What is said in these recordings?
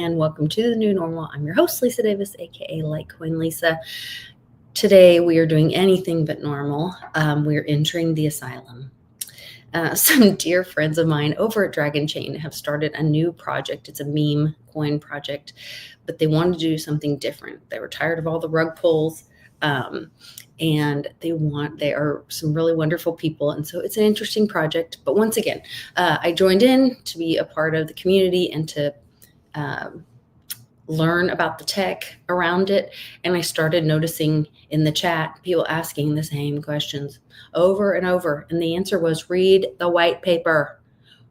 and welcome to the new normal. I'm your host, Lisa Davis, aka Litecoin Lisa. Today we are doing anything but normal. We're entering the asylum. Some dear friends of mine over at Dragon Chain have started a new project. It's a meme coin project, but they wanted to do something different. They were tired of all the rug pulls. And they are some really wonderful people. And so it's an interesting project. But once again, I joined in to be a part of the community and to learn about the tech around it. And I started noticing in the chat, people asking the same questions over and over. And the answer was, read the white paper,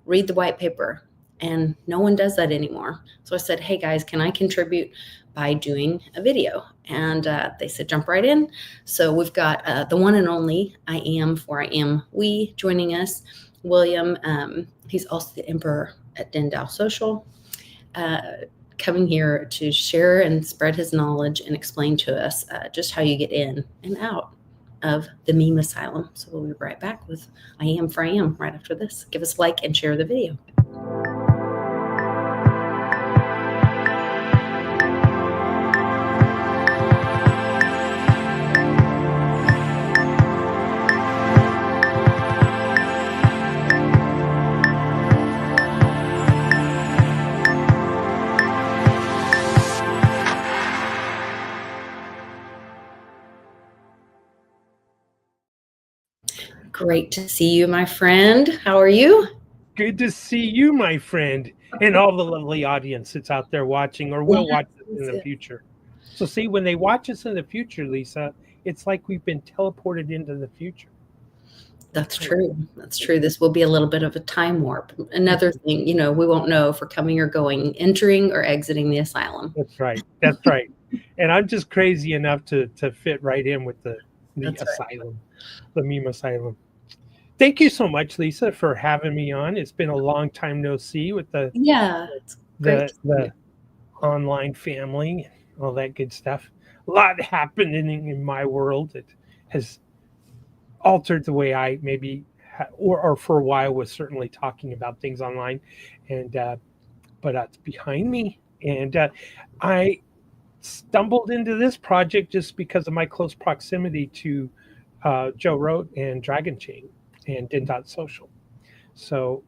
read the white paper. And no one does that anymore. So I said, hey guys, can I contribute by doing a video? And they said, jump right in. So we've got the one and only I am for I am we joining us. William, he's also the emperor at Dendao Social, coming here to share and spread his knowledge and explain to us just how you get in and out of the meme asylum. So we'll be right back with I am for I am right after this. Give us a like and share the video. Great to see you, my friend. How are you? Good to see you, my friend, and all the lovely audience that's out there watching or will watch us in the future. So see, when they watch us in the future, Lisa, it's like we've been teleported into the future. That's true. That's true. This will be a little bit of a time warp. Another thing, we won't know if we're coming or going, entering or exiting the asylum. That's right. That's right. And I'm just crazy enough to fit right in with the asylum, the meme asylum. Thank you so much, Lisa, for having me on. It's been a long time no see with the online family, all that good stuff. A lot happening in my world that has altered the way I maybe or for a while was certainly talking about things online, and but that's behind me. And I stumbled into this project just because of my close proximity to Joe Rote and Dragon Chain and Dendao Social. So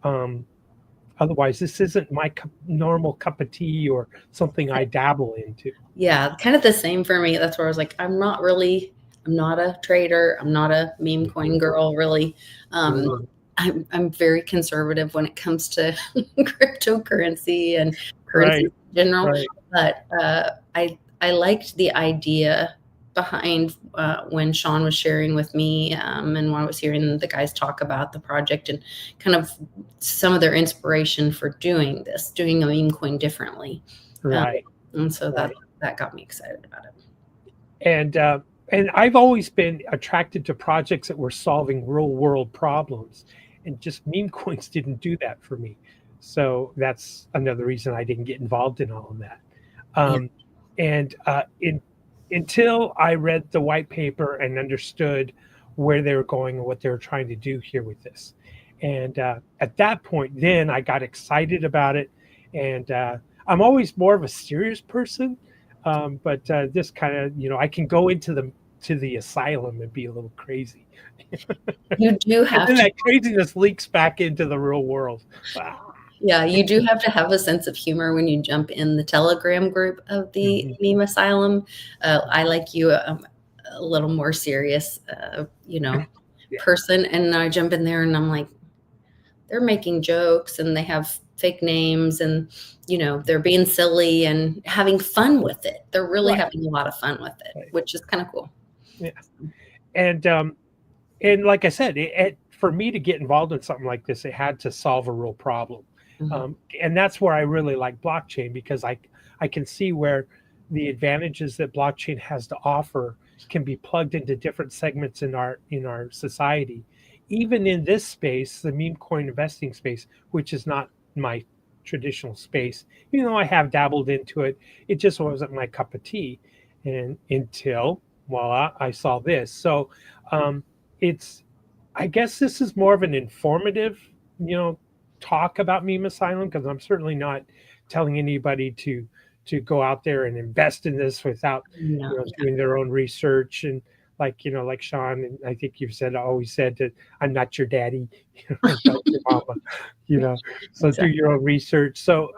otherwise, this isn't my normal cup of tea or something I dabble into. Yeah, kind of the same for me. That's where I was like, I'm not a trader. I'm not a meme coin girl, really. I'm very conservative when it comes to cryptocurrency and currency in general. Right. But I liked the idea behind when Sean was sharing with me and when I was hearing the guys talk about the project and kind of some of their inspiration for doing a meme coin differently. Right. And so that got me excited about it. And I've always been attracted to projects that were solving real world problems, and just meme coins didn't do that for me. So that's another reason I didn't get involved in all of that. Until I read the white paper and understood where they were going and what they were trying to do here with this. And at that point, then I got excited about it. And I'm always more of a serious person. But this kind of, I can go into the asylum and be a little crazy. You do have and then that craziness leaks back into the real world. Yeah, you do have to have a sense of humor when you jump in the Telegram group of the meme asylum. I like you a little more serious, person. And I jump in there and I'm like, they're making jokes and they have fake names and, they're being silly and having fun with it. They're really having a lot of fun with it, which is kind of cool. Yeah. And like I said, for me to get involved in something like this, it had to solve a real problem. And that's where I really like blockchain, because I can see where the advantages that blockchain has to offer can be plugged into different segments in our society. Even in this space, the meme coin investing space, which is not my traditional space, I have dabbled into it. It just wasn't my cup of tea, and until voila, I saw this. So I guess this is more of an informative, talk about meme asylum, because I'm certainly not telling anybody to go out there and invest in this without, No, yeah, doing their own research. And like, like Sean, and I think you've said, always said that I'm not your daddy, I'm not your mama, you know, so do exactly. your own research. So,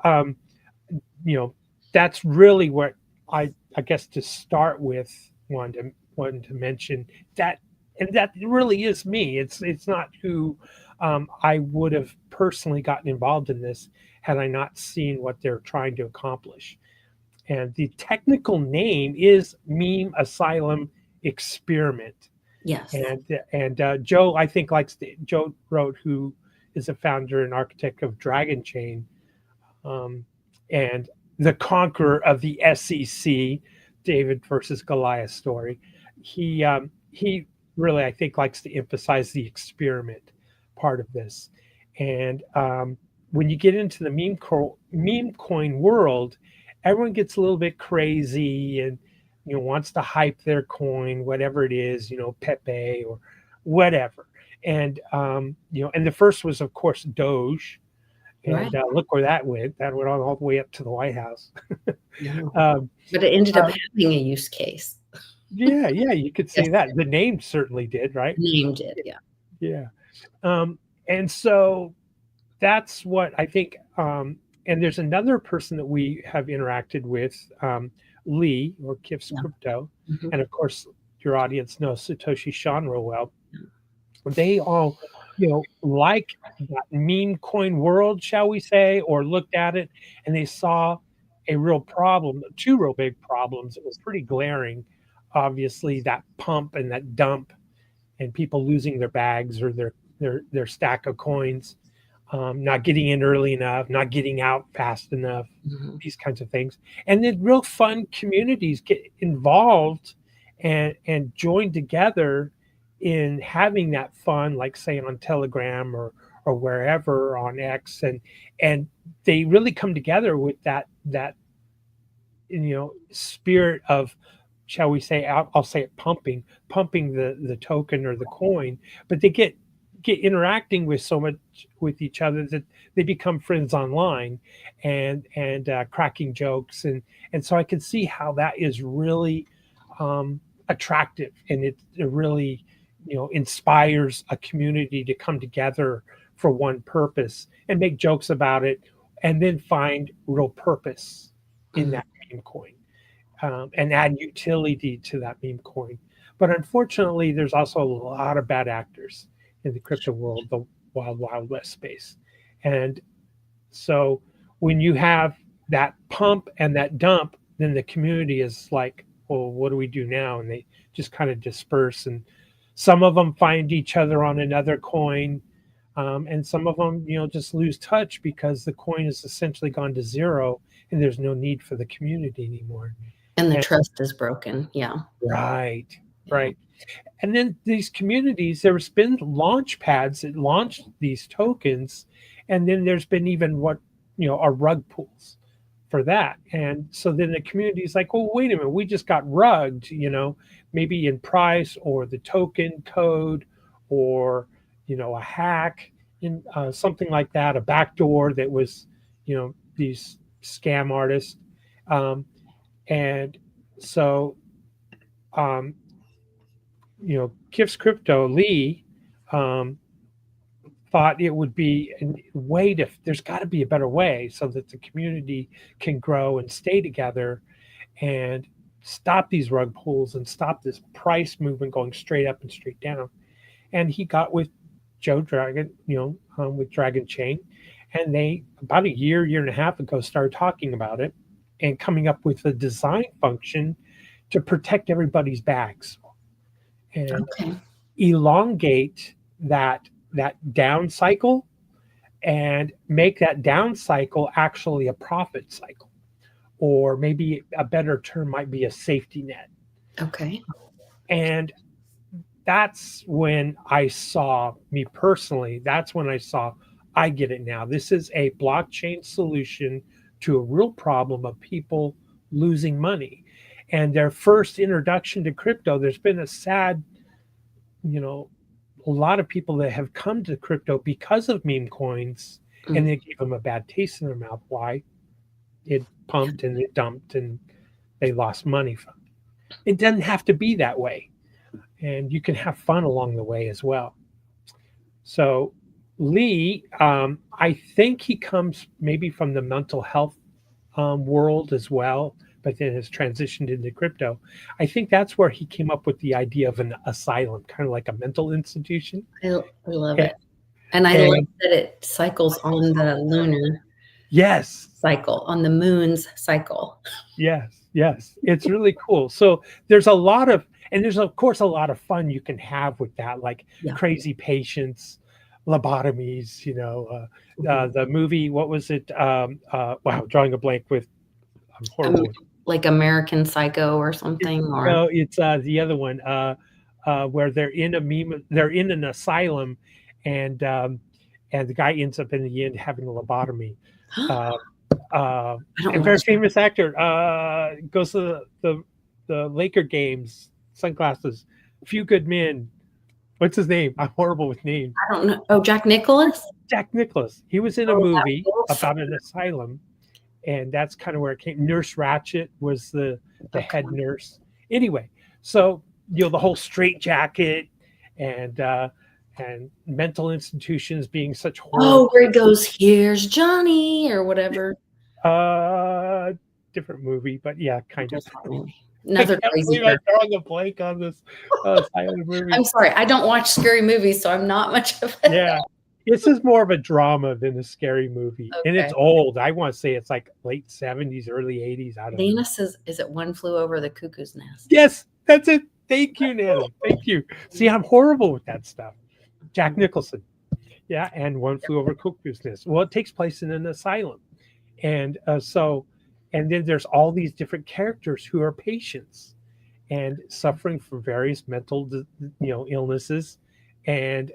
you know, that's really what I guess to start with, wanted to mention that, and that really is me. It's not who I would have personally gotten involved in this had I not seen what they're trying to accomplish. And the technical name is Meme Asylum Experiment. Yes. And Joe, I think, Joe wrote, who is a founder and architect of Dragon Chain, um, and the conqueror of the SEC, David versus Goliath story. He really, I think, likes to emphasize the experiment part of this. And when you get into the meme coin world, everyone gets a little bit crazy and wants to hype their coin, whatever it is, Pepe or whatever. And and the first was, of course, Doge, Right. and look where that went. That went all the way up to the White House. No. um, But it ended up uh, having a use case. yeah, yeah, you could Yes, say that. The name certainly did, right? named it. Yeah. Yeah. And so that's what I think. And there's another person that we have interacted with, Lee, or Kif's Yeah. Crypto. Mhm. And of course, your audience knows Satoshi Shon real well. They all, like that meme coin world, shall we say, or looked at it and they saw a real problem, two real big problems. It was pretty glaring. Obviously, that pump and that dump, and people losing their bags or their stack of coins, not getting in early enough, not getting out fast enough, Mhm. these kinds of things. And then real fun communities get involved and join together in having that fun, like say on Telegram or wherever on X, and they really come together with that spirit of, shall we say, I'll say it, pumping the token or the coin, but they get interacting with so much with each other that they become friends online, and cracking jokes, and so I can see how that is really attractive, and it really inspires a community to come together for one purpose and make jokes about it, and then find real purpose in Mhm. that meme coin, and add utility to that meme coin. But unfortunately, there's also a lot of bad actors in the crypto world, the wild west space. And so when you have that pump and that dump, then the community is like, well, what do we do now? And they just kind of disperse. And some of them find each other on another coin. And some of them, just lose touch because the coin has essentially gone to zero and there's no need for the community anymore. And the And trust is broken. Yeah. right, Yeah. right. And then these communities, there's been launch pads that launched these tokens, and then there's been even what are rug pulls for that. And so then the community is like, well, wait a minute, we just got rugged, maybe in price or the token code, or a hack in something like that, a backdoor that was these scam artists, and so um, Kif's Crypto, Lee, um, thought it would be a way to, there's got to be a better way so that the community can grow and stay together and stop these rug pulls and stop this price movement going straight up and straight down. And he got with Joe Dragon, with Dragon Chain, and they, about a year and a half ago, started talking about it and coming up with a design function to protect everybody's bags and Okay. elongate that down cycle and make that down cycle actually a profit cycle, or maybe a better term might be a safety net. Okay. And that's when I saw, me personally, that's when I saw, I get it now. This is a blockchain solution to a real problem of people losing money. And their first introduction to crypto, there's been a sad, you know, a lot of people that have come to crypto because of meme coins, and Mm. they gave them a bad taste in their mouth. Why? it pumped and it dumped and they lost money from it. It doesn't have to be that way. And you can have fun along the way as well. So Lee, I think he comes maybe from the mental health world as well, but then has transitioned into crypto. I think that's where he came up with the idea of an asylum, kind of like a mental institution. I love And, it. And I love and that it cycles on the lunar yes, cycle, on the moon's cycle. yes, it's really cool. So there's a lot of, and there's of course a lot of fun you can have with that, like Yeah. crazy patients, lobotomies. Mhm. The movie, what was it? Wow, drawing a blank with. I'm Um, horrible. like American Psycho or something, or No, it's the other one where they're in a meme. They're in an asylum, and the guy ends up in the end having a lobotomy. Uh, uh, I don't a very watch that. famous actor goes to the Laker games, sunglasses, Few Good Men. What's his name? I'm horrible with names. I don't know. Oh, Jack Nicholas? Jack Nicholas. He was in a Oh, that movie wolf. about an asylum, and that's kind of where it came. Nurse Ratchet was the Okay. head nurse. Anyway, so the whole straight jacket and mental institutions being such horrible. Oh, where he goes, here's Johnny, or whatever. Uh, different movie, but yeah, kind of. Different movie. I Another can't crazy believe I'm person. drawing a blank on this silent movie. I'm sorry, I don't watch scary movies, so I'm not much of it. Yeah, this is more of a drama than a scary movie, and Okay. it's old. I want to say it's like late '70s, early '80s. I don't know. Dana says, is it One Flew Over the Cuckoo's Nest? Yes, that's it. Thank you, Nana. Thank you. See, I'm horrible with that stuff. Jack Nicholson. Yeah, and One Flew Over Cuckoo's Nest. Well, it takes place in an asylum. And and then there's all these different characters who are patients and suffering from various mental, illnesses. And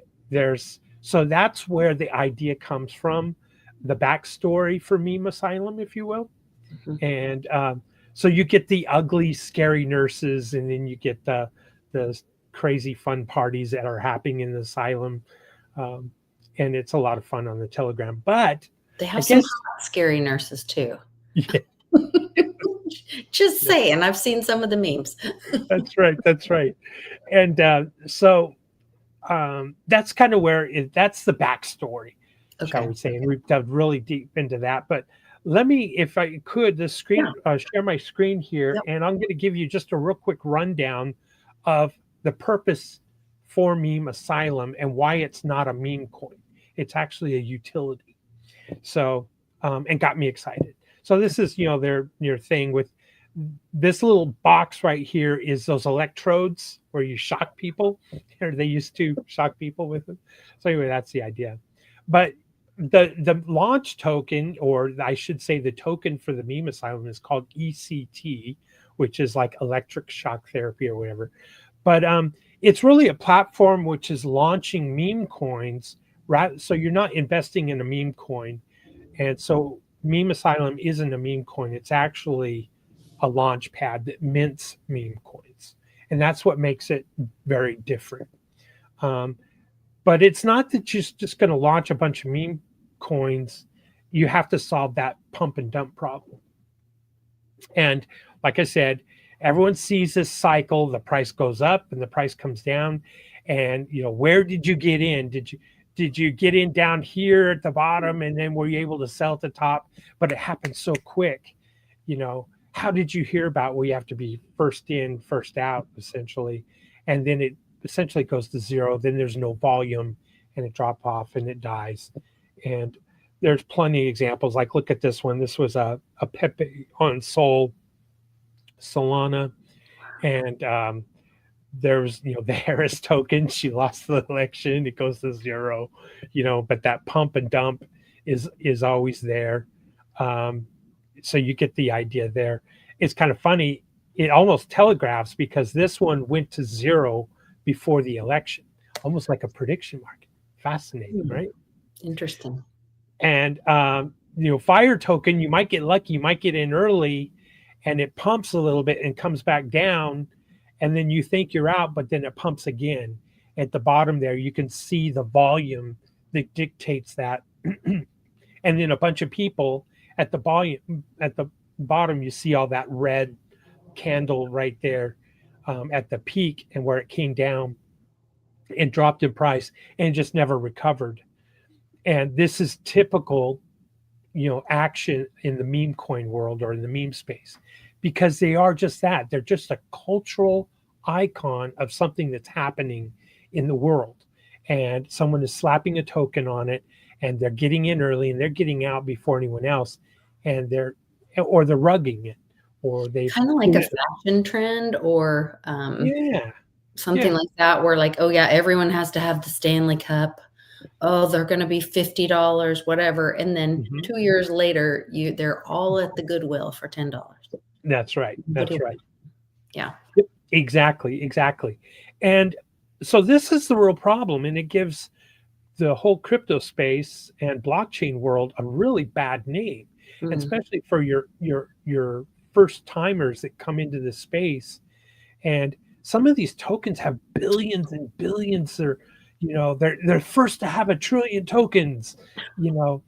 so that's where the idea comes from, the backstory for Meme Asylum, if you will. Mhm. And so you get the ugly, scary nurses, and then you get the crazy fun parties that are happening in the asylum, um, and it's a lot of fun on the Telegram. But They I have some guess hot, scary nurses too. yeah, Just saying, I've seen some of the memes. that's right, that's right. And so that's kind of that's the backstory, shall Okay. we say? And we've dug really deep into that. But let me, if I could, the Yeah. screen, share my screen here, Yep. and I'm going to give you just a real quick rundown of the purpose for Meme Asylum and why it's not a meme coin. It's actually a utility. So, and got me excited. So this is, their thing with this little box right here is those electrodes where you shock people, or they used to shock people with them. So anyway, that's the idea. But the launch token, or I should say the token for the Meme Asylum, is called ECT, which is like electric shock therapy or whatever. But it's really a platform which is launching meme coins, right? So you're not investing in a meme coin. And so Meme Asylum isn't a meme coin. It's actually a launch pad that mints meme coins. And that's what makes it very different. Um, but it's not that you're just going to launch a bunch of meme coins. You have to solve that pump and dump problem. And like I said, everyone sees this cycle. The price goes up and the price comes down. And where did you get in? Did you get in down here at the bottom, and then were you able to sell at the top? But it happened so quick. How did you hear about? Well, you have to be first in, first out, essentially. And then it essentially goes to zero. Then there's no volume, and it drops off and it dies. And there's plenty of examples. Like, look at this one. This was a Pepe on Solana. And there's the Harris token. She lost the election. It goes to zero. But that pump and dump is always there. So you get the idea there. It's kind of funny. It almost telegraphs, because this one went to zero before the election, almost like a prediction market. Fascinating, right? Interesting. And Fire token, you might get lucky. You might get in early, and it pumps a little bit and comes back down, and then you think you're out, but then it pumps again. At the bottom there, you can see the volume that dictates that. And then a bunch of people at the bottom, you see all that red candle right there at the peak and where it came down and dropped in price and just never recovered. And this is typical, action in the meme coin world or in the meme space, because they are just that. They're just a cultural icon of something that's happening in the world. And someone is slapping a token on it, and they're getting in early and they're getting out before anyone else, and they're rugging it, or they've Kind of like put a it. fashion trend or Yeah, something yeah. like that, where like, oh yeah, everyone has to have the Stanley Cup. Oh, they're going to be $50, whatever. And then Hmm. 2 years later, they're all at the Goodwill for $10. That's right. Nobody, That's right. yeah. Yep, exactly, exactly. And so this is the real problem, and it gives the whole crypto space and blockchain world a really bad name, and Mm. especially for your first timers that come into this space. And some of these tokens have billions and billions. They're first to have a trillion tokens. You know,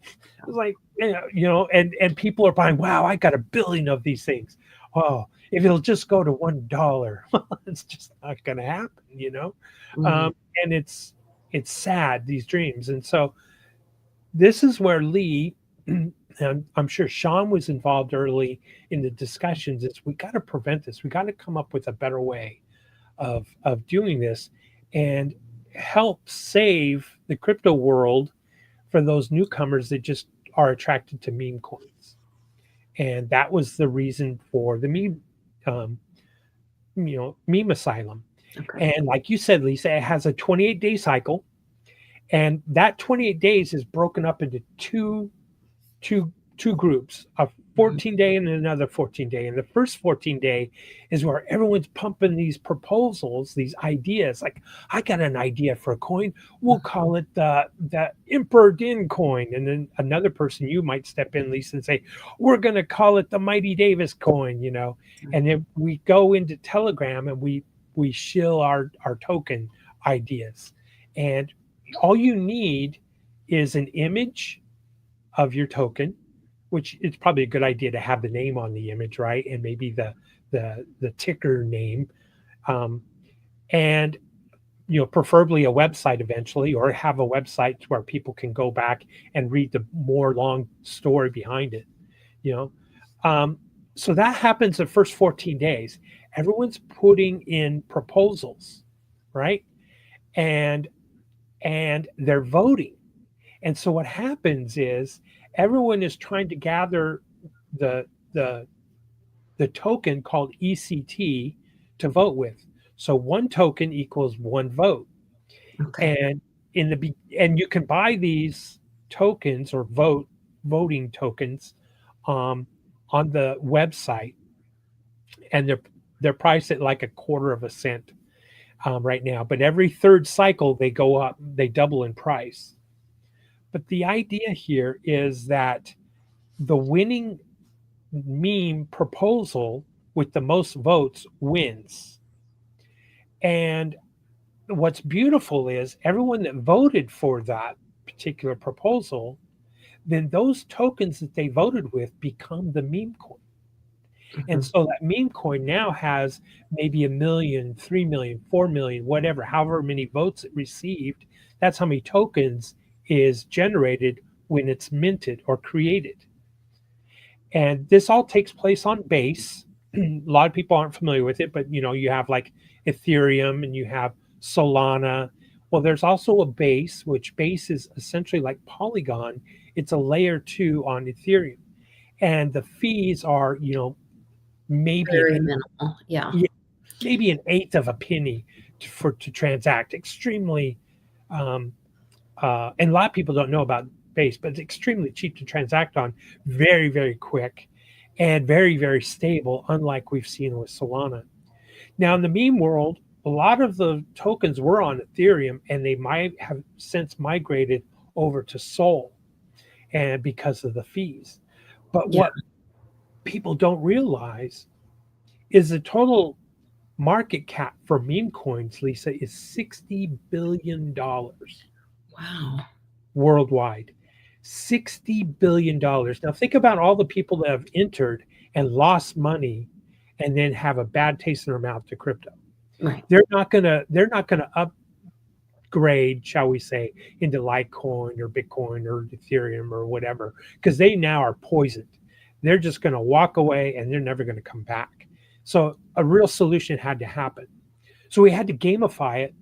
it's like, and people are buying. Wow, I got a billion of these things. Oh, if it'll just go to $1, well, it's just not going to happen. Mhm. And it's sad, these dreams. And so this is where Lee, and I'm sure Sean was involved early in the discussions, is we got to prevent this. We got to come up with a better way of doing this and help save the crypto world for those newcomers that just are attracted to meme coins. And that was the reason for the um, meme asylum. Okay. And like you said, Lisa, it has a 28-day cycle, and that 28 days is broken up into two groups, a Mhm. 14 day and another 14 day. And the first 14 day is where everyone's pumping these proposals, these ideas. Like, I got an idea for a coin. We'll call it the Emperor Din coin. And then another person, you might step in, Lisa, and say, we're going to call it the Mighty Davis coin. And then we go into Telegram and we shill our token ideas. And all you need is an image of your token, which it's probably a good idea to have the name on the image, right? And maybe the ticker name, um, and preferably a website eventually, or have a website where people can go back and read the more long story behind it. You know, um, so that happens the first 14 days. Everyone's putting in proposals, right? And they're voting. And so what happens is everyone is trying to gather the the the token called ECT to vote with. So one token equals one vote. Okay. And you can buy these tokens or voting tokens um, on the website, and they're priced at like a quarter of a cent right now. But every third cycle they go up, they double in price. But the idea here is that the winning meme proposal with the most votes wins. And what's beautiful is everyone that voted for that particular proposal, then those tokens that they voted with become the meme coin. And Mhm. so that meme coin now has maybe 1 million, 3 million, 4 million, whatever, however many votes it received. That's how many tokens is generated when it's minted or created. And this all takes place on Base. A lot of people aren't familiar with it, but you have like Ethereum and you have Solana. Well, there's also a Base, which Base is essentially like Polygon. It's a layer 2 on Ethereum. And the fees are, maybe an Very eighth, minimal. Yeah. yeah, maybe an eighth of a penny to transact. Extremely, um, and a lot of people don't know about Base, but it's extremely cheap to transact on, very, very quick, and very, very stable, unlike we've seen with Solana. Now, in the meme world, a lot of the tokens were on Ethereum, and they might have since migrated over to Sol, and because of the fees. But Yeah. what people don't realize is the total market cap for meme coins, Lisa, is $60 billion Wow. worldwide. $60 billion. Now think about all the people that have entered and lost money and then have a bad taste in their mouth to crypto. Right. They're not gonna upgrade, shall we say, into Litecoin or Bitcoin or Ethereum or whatever, because they now are poisoned. They're just gonna walk away and they're never gonna come back. So a real solution had to happen. So we had to gamify it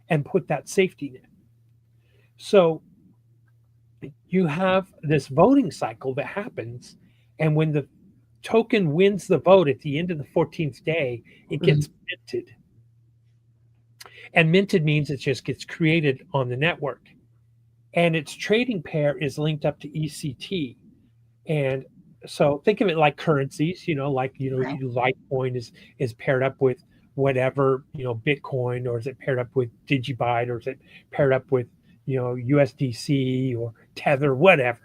and put that safety net. So you have this voting cycle that happens, and when the token wins the vote at the end of the 14th day, it Mhm. gets minted. And minted means it just gets created on the network. And its trading pair is linked up to ECT. And so think of it like currencies, like Right. Litecoin is paired up with whatever, Bitcoin, or is it paired up with Digibyte, or is it paired up with, USDC or Tether, whatever.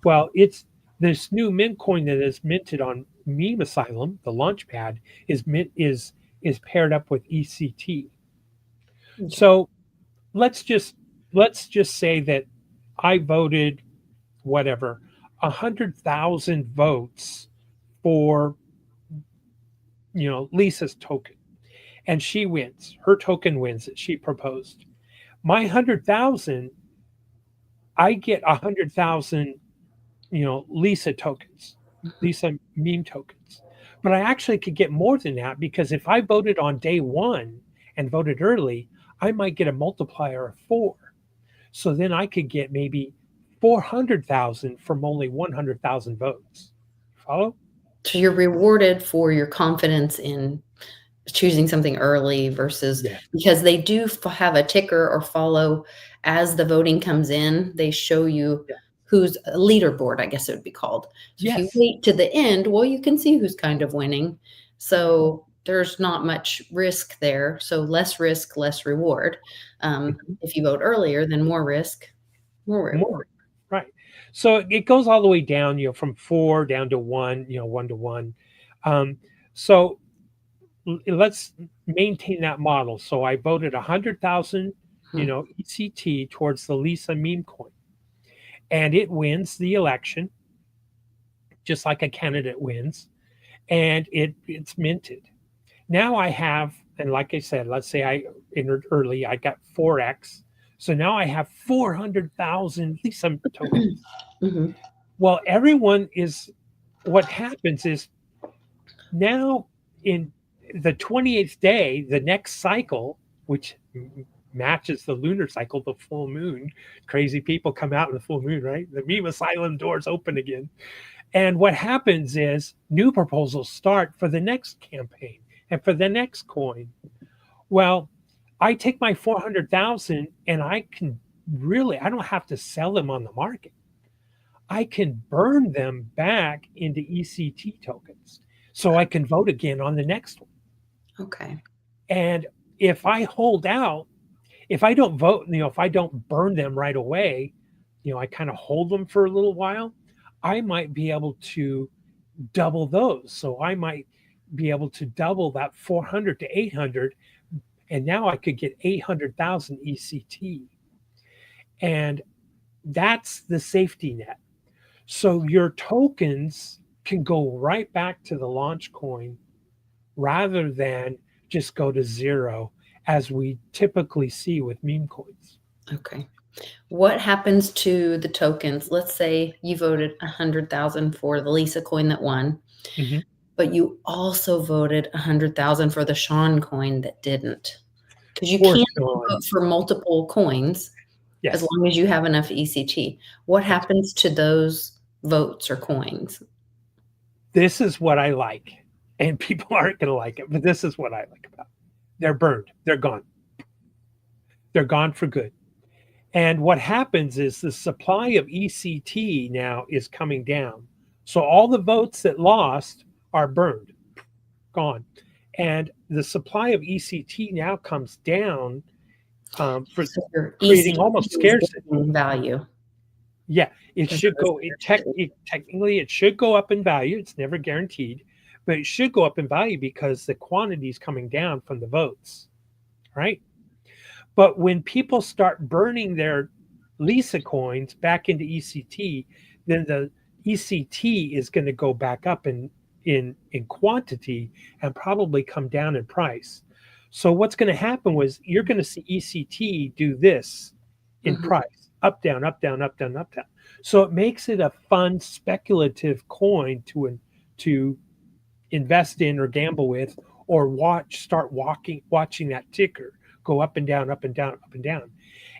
Well, it's this new mint coin that is minted on Meme Asylum, the launchpad, is paired up with ECT. Okay. So let's just let's just say that I voted whatever 100,000 votes for Lisa's token, and she wins. Her token wins that she proposed. My 100,000, I get 100,000 Lisa tokens, Lisa meme tokens. But I actually could get more than that, because if I voted on day one and voted early, I might get a multiplier of 4. So then I could get maybe 400,000 from only 100,000 votes. Follow? So you're rewarded for your confidence in choosing something early versus, Yeah. because they do have a ticker or follow as the voting comes in. They show you Yeah. who's a leaderboard, I guess it would be called. So if you Yes. wait to the end, well, you can see who's kind of winning. So there's not much risk there. So less risk, less reward. Mhm. If you vote earlier, then more risk, more More. reward. Right. So it goes all the way down, from 4 down to 1, 1 to 1. So let's maintain that model. So I voted 100,000, Hmm. ECT towards the Lisa meme coin, and it wins the election, just like a candidate wins, and it's minted. Now I have, and like I said, let's say I entered early, I got 4x. So now I have 400,000 Lisa tokens. Hmm. Well, what happens is now in the 28th day, the next cycle, which matches the lunar cycle, the full moon, crazy people come out in the full moon, right? The meme asylum doors open again. And what happens is new proposals start for the next campaign and for the next coin. Well, I take my 400,000 and I don't have to sell them on the market. I can burn them back into ECT tokens so I can vote again on the next one. Okay. And if I hold out, if I don't vote, if I don't burn them right away, I kind of hold them for a little while, I might be able to double those. So I might be able to double that 400 to 800, and now I could get 800,000 ECT. And that's the safety net. So your tokens can go right back to the launch coin rather than just go to zero, as we typically see with meme coins. Okay. What happens to the tokens? Let's say you voted 100,000 for the Lisa coin that won, Mm-hmm. but you also voted 100,000 for the Sean coin that didn't. Because you For can't Sean. vote for multiple coins as Yes. long as you have enough ECT. What That's, happens to those votes or coins? this is what I like. And people aren't going to like it, but this is what I like about it. They're burned. They're gone. They're gone for good. And what happens is the supply of ECT now is coming down. So all the votes that lost are burned, gone. And the supply of ECT now comes down, for So your creating ECT almost is scarcity. gaining value Yeah, it because should of the go. scarcity. Technically, it should go up in value. It's never guaranteed, but it should go up in value because the quantity is coming down from the votes, right? But when people start burning their Lisa coins back into ECT, then the ECT is going to go back up in quantity and probably come down in price. So what's going to happen was you're going to see ECT do this in Mhm. price, up, down, up, down, up, down, up, down. So it makes it a fun speculative coin to invest in or gamble with, or start watching that ticker go up and down, up and down, up and down.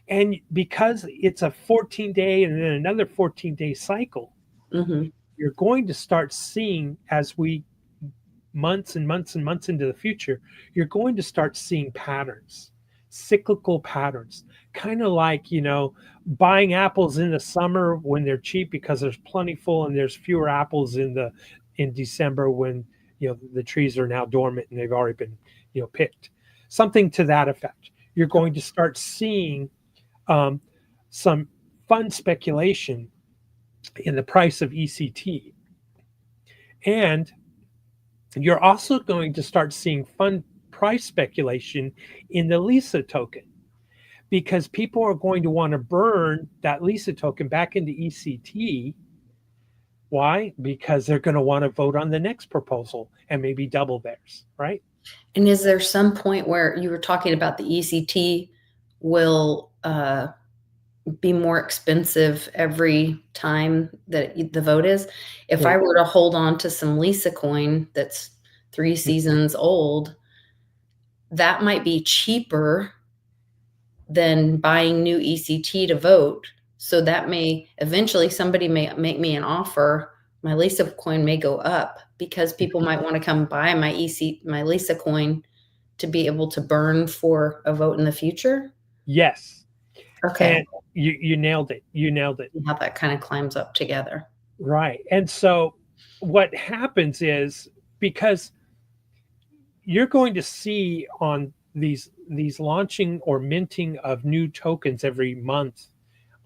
And because it's a 14-day and then another 14-day cycle, Mhm. you're going to start seeing, as we months and months and months into the future, you're going to start seeing patterns, cyclical patterns, kind of like, buying apples in the summer when they're cheap because there's plentiful and there's fewer apples in December when, the trees are now dormant and they've already been, picked. Something to that effect. You're going to start seeing um, some fun speculation in the price of ECT. And you're also going to start seeing fun price speculation in the Lisa token, because people are going to want to burn that Lisa token back into ECT. Why? Because they're going to want to vote on the next proposal and maybe double theirs, right? And is there some point where you were talking about the ECT will be more expensive every time that the vote is? If I Right. were to hold on to some Lisa coin that's 3 seasons old, that might be cheaper than buying new ECT to vote. So that may eventually somebody may make me an offer. My Lisa coin may go up because people might want to come buy my Lisa coin to be able to burn for a vote in the future. Yes. Okay. And you nailed it. You nailed it. See how that kind of climbs up together. Right. And so what happens is, because you're going to see on these launching or minting of new tokens every month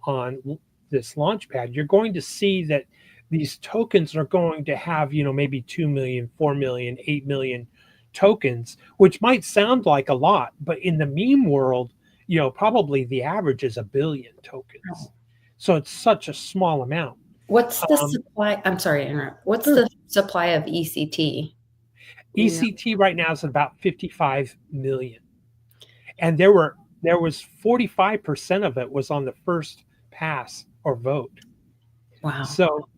on this launch pad, you're going to see that these tokens are going to have, maybe 2 million, 4 million, 8 million tokens, which might sound like a lot, but in the meme world, probably the average is a billion tokens. So it's such a small amount. What's the Um, supply? I'm sorry to interrupt. What's sure. the supply of ECT? You know? ECT right now is about 55 million. And there was 45% of it was on the first pass or vote. Wow. So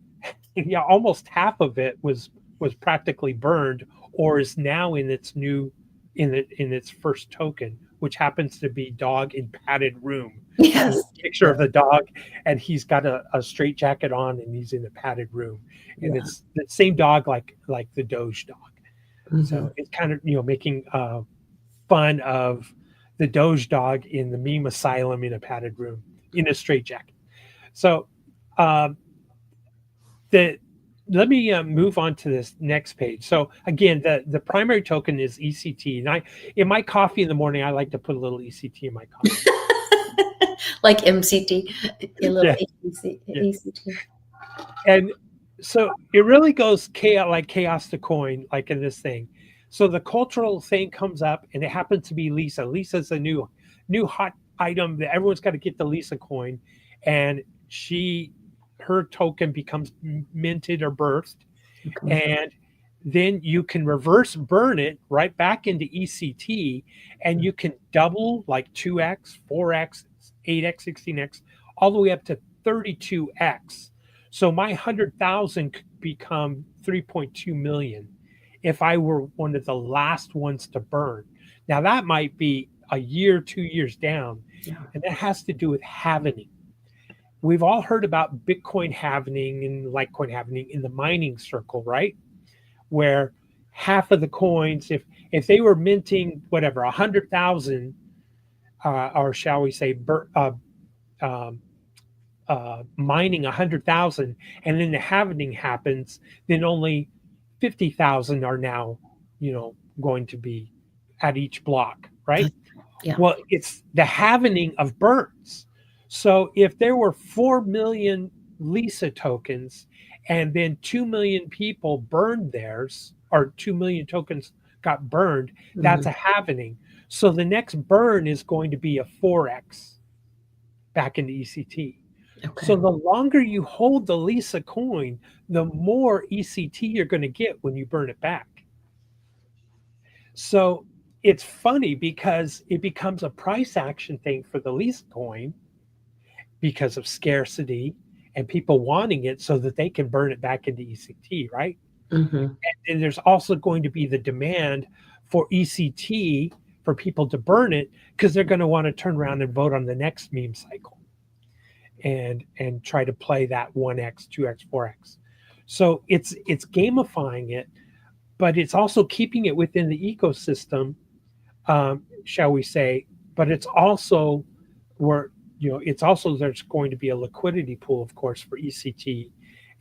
yeah, almost half of it was practically burned, or is now in its first token, which happens to be dog in padded room. Yes. There's a picture of the dog, and he's got a straight jacket on, and he's in a padded room, and Yeah. it's the same dog like the Doge dog. Mhm. So it's kind of making fun of the Doge dog in the meme asylum in a padded room in a straight jacket. So um, the let me move on to this next page. So again, the primary token is ECT, and in my coffee in the morning, I like to put a little ECT in my coffee. Like MCT, a little Yeah, yeah. ECT. And so it really goes chaos to coin, like in this thing. So the cultural thing comes up, and it happens to be Lisa. Lisa's a new hot item that everyone's got to get the Lisa coin, and her token becomes minted or birthed, Okay. and then you can reverse burn it right back into ECT, and you can double like 2x, 4x, 8x, 16x, all the way up to 32x. So my 100,000 could become 3.2 million if I were one of the last ones to burn. Now that might be a year, 2 years down, Yeah. and that has to do with halvening. We've all heard about Bitcoin halvening and Litecoin halvening in the mining circle, right? Where half of the coins, if they were minting whatever 100,000, or shall we say, um, mining 100,000, and then the halvening happens, then only 50,000 are now, going to be at each block, right? Yeah. Well, it's the halvening of burns. So if there were 4 million Lisa tokens and then 2 million people burned theirs, or 2 million tokens got burned, that's Mhm. a halvening. So the next burn is going to be a 4x. back into ECT. So Okay. the longer you hold the Lisa coin, the more ECT you're going to get when you burn it back. So it's funny because it becomes a price action thing for the Lisa coin because of scarcity and people wanting it so that they can burn it back into ECT, right? Hmm. And there's also going to be the demand for ECT for people to burn it because they're going to want to turn around and vote on the next meme cycle and try to play that 1x, 2x, 4x. So it's gamifying it, but it's also keeping it within the ecosystem, shall we say? But it's also where it's also there's going to be a liquidity pool, of course, for ECT,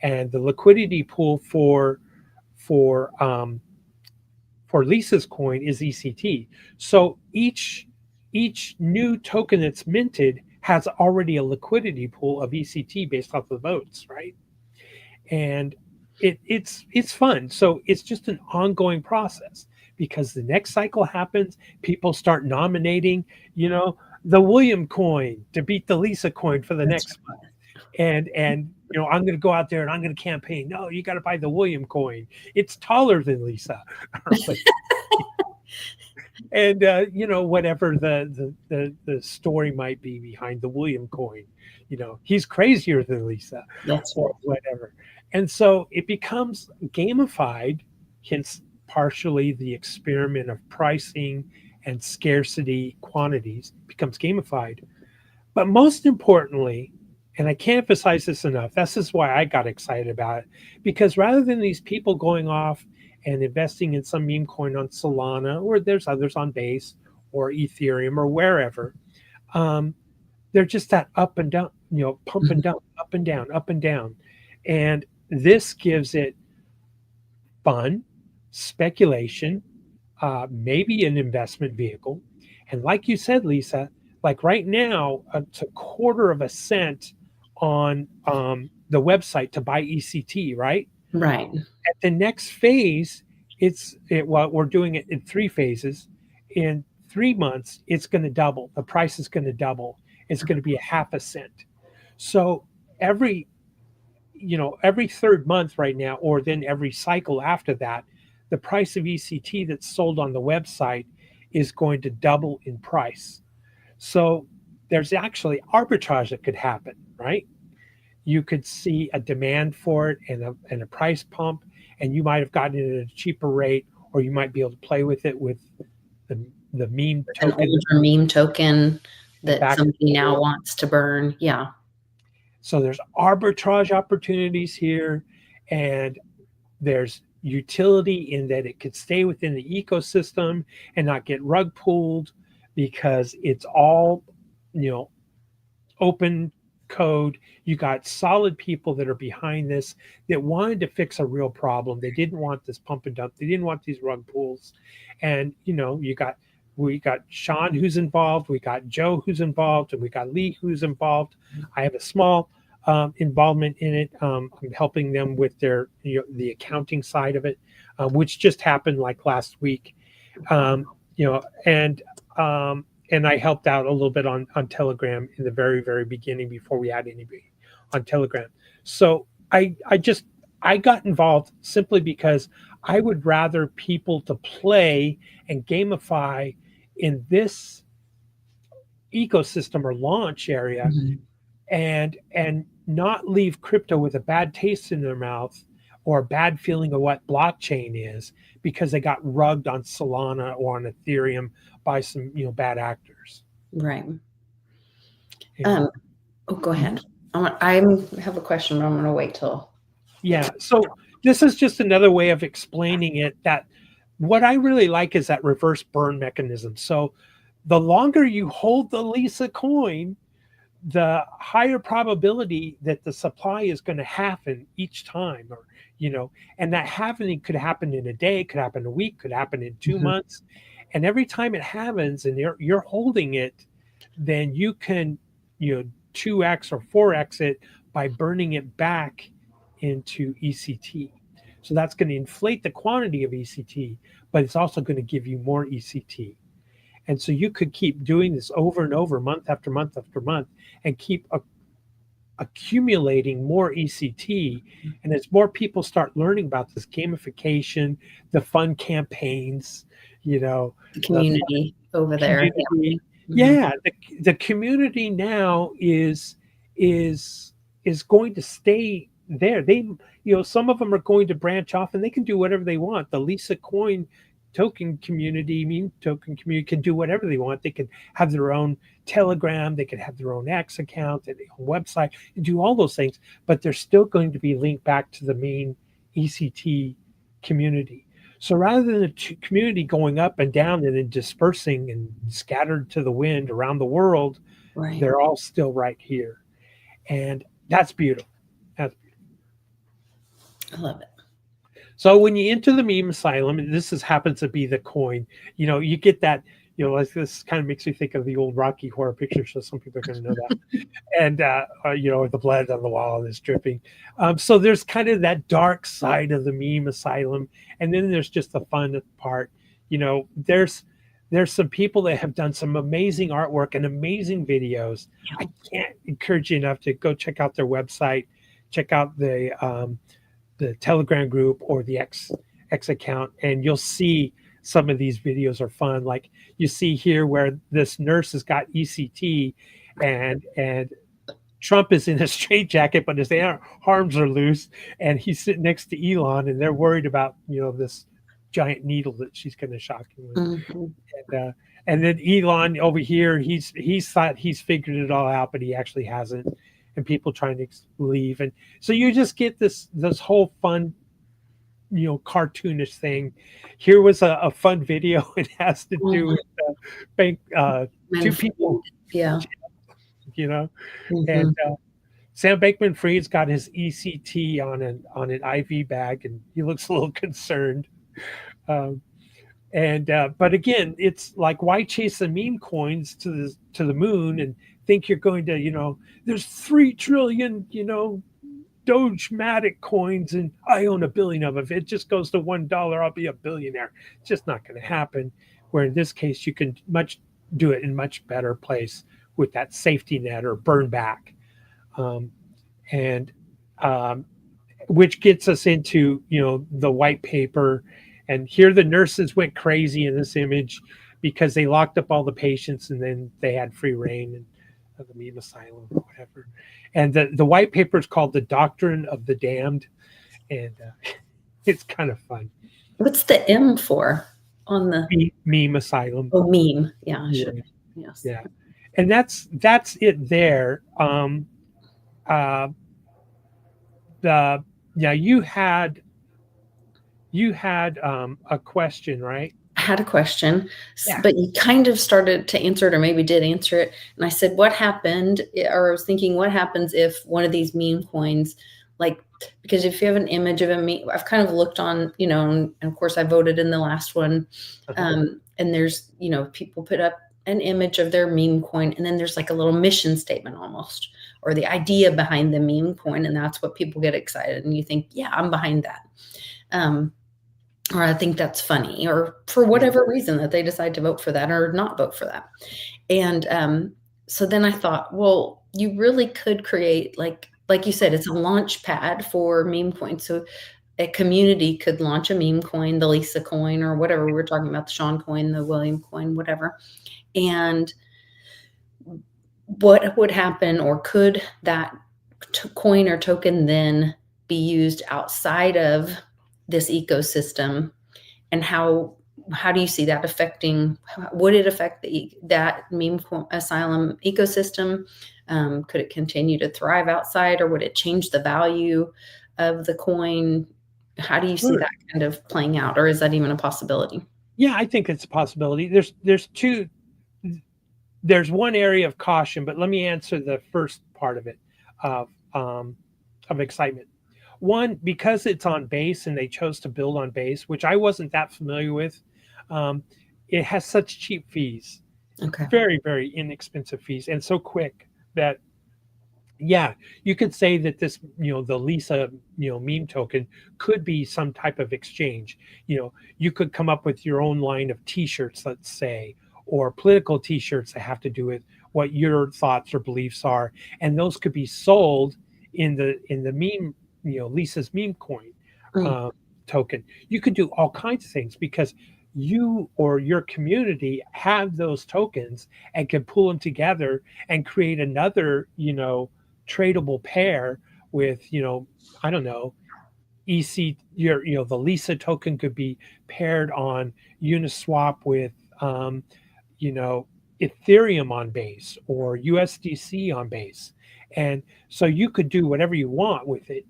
and the liquidity pool for Lisa's coin is ECT. So each new token that's minted has already a liquidity pool of ECT based off the votes, right? And it's fun. So it's just an ongoing process because the next cycle happens, people start nominating, you know, the William coin to beat the Lisa coin for the That's next month. And I'm going to go out there and I'm going to campaign. No, you got to buy the William coin. It's taller than Lisa. And whatever the story might be behind the William coin, he's crazier than Lisa that's or whatever. And so it becomes gamified, hence partially the experiment of pricing and scarcity quantities becomes gamified. But most importantly, and I can't emphasize this enough, this is why I got excited about it, because rather than these people going off and investing in some meme coin on Solana, or there's others on Base or Ethereum or wherever, um, they're just that up and down, pump and right. dump, up and down, up and down. And this gives it fun, speculation, maybe an investment vehicle. And like you said, Lisa, like right now, it's a quarter of a cent on the website to buy ECT, right? Right. At the next phase, well, we're doing it in 3 phases. In 3 months, it's going to double. The price is going to double. It's going to be a half a cent. So every every third month right now, or then every cycle after that, the price of ECT that's sold on the website is going to double in price. So there's actually arbitrage that could happen, right? You could see a demand for it and a price pump, and you might have gotten it at a cheaper rate, or you might be able to play with it with the meme An token older meme token that back and somebody now forth. wants to burn. Yeah. So there's arbitrage opportunities here, and there's utility in that it could stay within the ecosystem and not get rug pulled because it's all, you know, open code. You got solid people that are behind this that wanted to fix a real problem. They didn't want this pump and dump. They didn't want these rug pulls. And we got Sean who's involved, we got Joe who's involved, and we got Lee who's involved. I have a small involvement in it. I'm helping them with their the accounting side of it, which just happened like last week. Um, you know, and I helped out a little bit on Telegram in the very, very beginning before we had anybody on Telegram. So I got involved simply because I would rather people to play and gamify in this ecosystem or launch area Mhm. and not leave crypto with a bad taste in their mouth or a bad feeling of what blockchain is because they got rugged on Solana or on Ethereum by some bad actors. Right. And Um, oh, go mhm, ahead. I have a question, but I'm going to wait till. yeah, so this is just another way of explaining it that what I really like is that reverse burn mechanism. So the longer you hold the Lisa coin, the higher probability that the supply is going to happen each time, or and that happening could happen in a day, could happen in a week, could happen in two Mhm. months and every time it happens and you're holding it, then you can 2x or 4x it by burning it back into ECT. So that's going to inflate the quantity of ECT, but it's also going to give you more ECT. And so you could keep doing this over and over, month after month after month, and keep accumulating more ECT. And as more people start learning about this gamification, the fun campaigns, you know, The the fun community over there. community, Yeah. Mhm. yeah, the community now is is going to stay there. They, you know, some of them are going to branch off and they can do whatever they want. The Lisa Coin token community, meme token community, can do whatever they want. They can have their own Telegram, they can have their own X account, their own website, and do all those things, but they're still going to be linked back to the main ECT community. So rather than the community going up and down and then dispersing and scattered to the wind around the world, Right. they're all still right here. And that's beautiful. That's I love it. So when you enter the meme asylum, and this is happens to be the coin, you know, you get that, you know, like this kind of makes me think of the old Rocky Horror Picture Show. Some people are going to know that. And, you know, the blood on the wall is dripping. So there's kind of that dark side of the meme asylum. And then there's just the fun part. You know, there's some people that have done some amazing artwork and amazing videos. I can't encourage you enough to go check out their website, check out the Telegram group or the X account, and you'll see some of these videos are fun. Like you see here where this nurse has got ECT, and Trump is in a straitjacket, but his arms are loose, and he's sitting next to Elon, and they're worried about, you know, this giant needle that she's going to shock him with. Mm-hmm. And then Elon over here, he's thought he's figured it all out, but he actually hasn't. And people trying to leave, and so you just get this whole fun, you know, cartoonish thing. Here was a fun video. It has to do with bank two people, Yeah. you know, Mm-hmm. and Sam Bankman-Fried's got his ECT on an IV bag, and he looks a little concerned. Um, and but again, it's like, why chase the meme coins to the moon and think you're going to, you know, there's 3 trillion, you know, Doge-matic coins, and I own 1 billion of them. If it just goes to $1, I'll be a billionaire. It's just not going to happen. Where in this case, you can do it in much better place with that safety net or burn back, and which gets us into, you know, the white paper. And here the nurses went crazy in this image because they locked up all the patients and then they had free reign and the meme asylum or whatever. And the white paper is called The Doctrine of the Damned, and it's kind of fun. What's the M for on the Meme asylum? Oh, meme. Yeah, I Yeah. should. Yes. Yeah, and that's it there. The Yeah, you had a question, right? I had a question, Yeah. but you kind of started to answer it, or maybe did answer it. And I said, what happened? Or I was thinking, what happens if one of these meme coins, like, because if you have an image of a meme, I've kind of looked on, you know, and of course I voted in the last one. And there's, you know, people put up an image of their meme coin, and then there's like a little mission statement almost, or the idea behind the meme coin. And that's what people get excited. And you think, yeah, I'm behind that. Or I think that's funny, or for whatever reason that they decide to vote for that or not vote for that. And so then I thought, well, you really could create, like you said, it's a launch pad for meme coins. So a community could launch a meme coin, the Lisa coin, or whatever we were talking about, the Sean coin, the William coin, whatever. And what would happen, or could that coin or token then be used outside of this ecosystem, and how do you see that affecting? Would it affect that meme asylum ecosystem? Could it continue to thrive outside, or would it change the value of the coin? How do you see that kind of playing out, or is that even a possibility? Yeah, I think it's a possibility. There's one area of caution, but let me answer the first part of it, of excitement. One, because it's on base and they chose to build on base, which I wasn't that familiar with. It has such cheap fees, Okay. very, very inexpensive fees, and so quick that, yeah, you could say that this, you know, the Lisa, you know, meme token could be some type of exchange. You know, you could come up with your own line of T-shirts, let's say, or political T-shirts that have to do with what your thoughts or beliefs are, and those could be sold in the meme, Lisa's meme coin Mm, uh, token. You could do all kinds of things because you or your community have those tokens and can pull them together and create another, tradable pair with, I don't know, EC, the Lisa token could be paired on Uniswap with, um, you know, Ethereum on base or USDC on base. And so you could do whatever you want with it.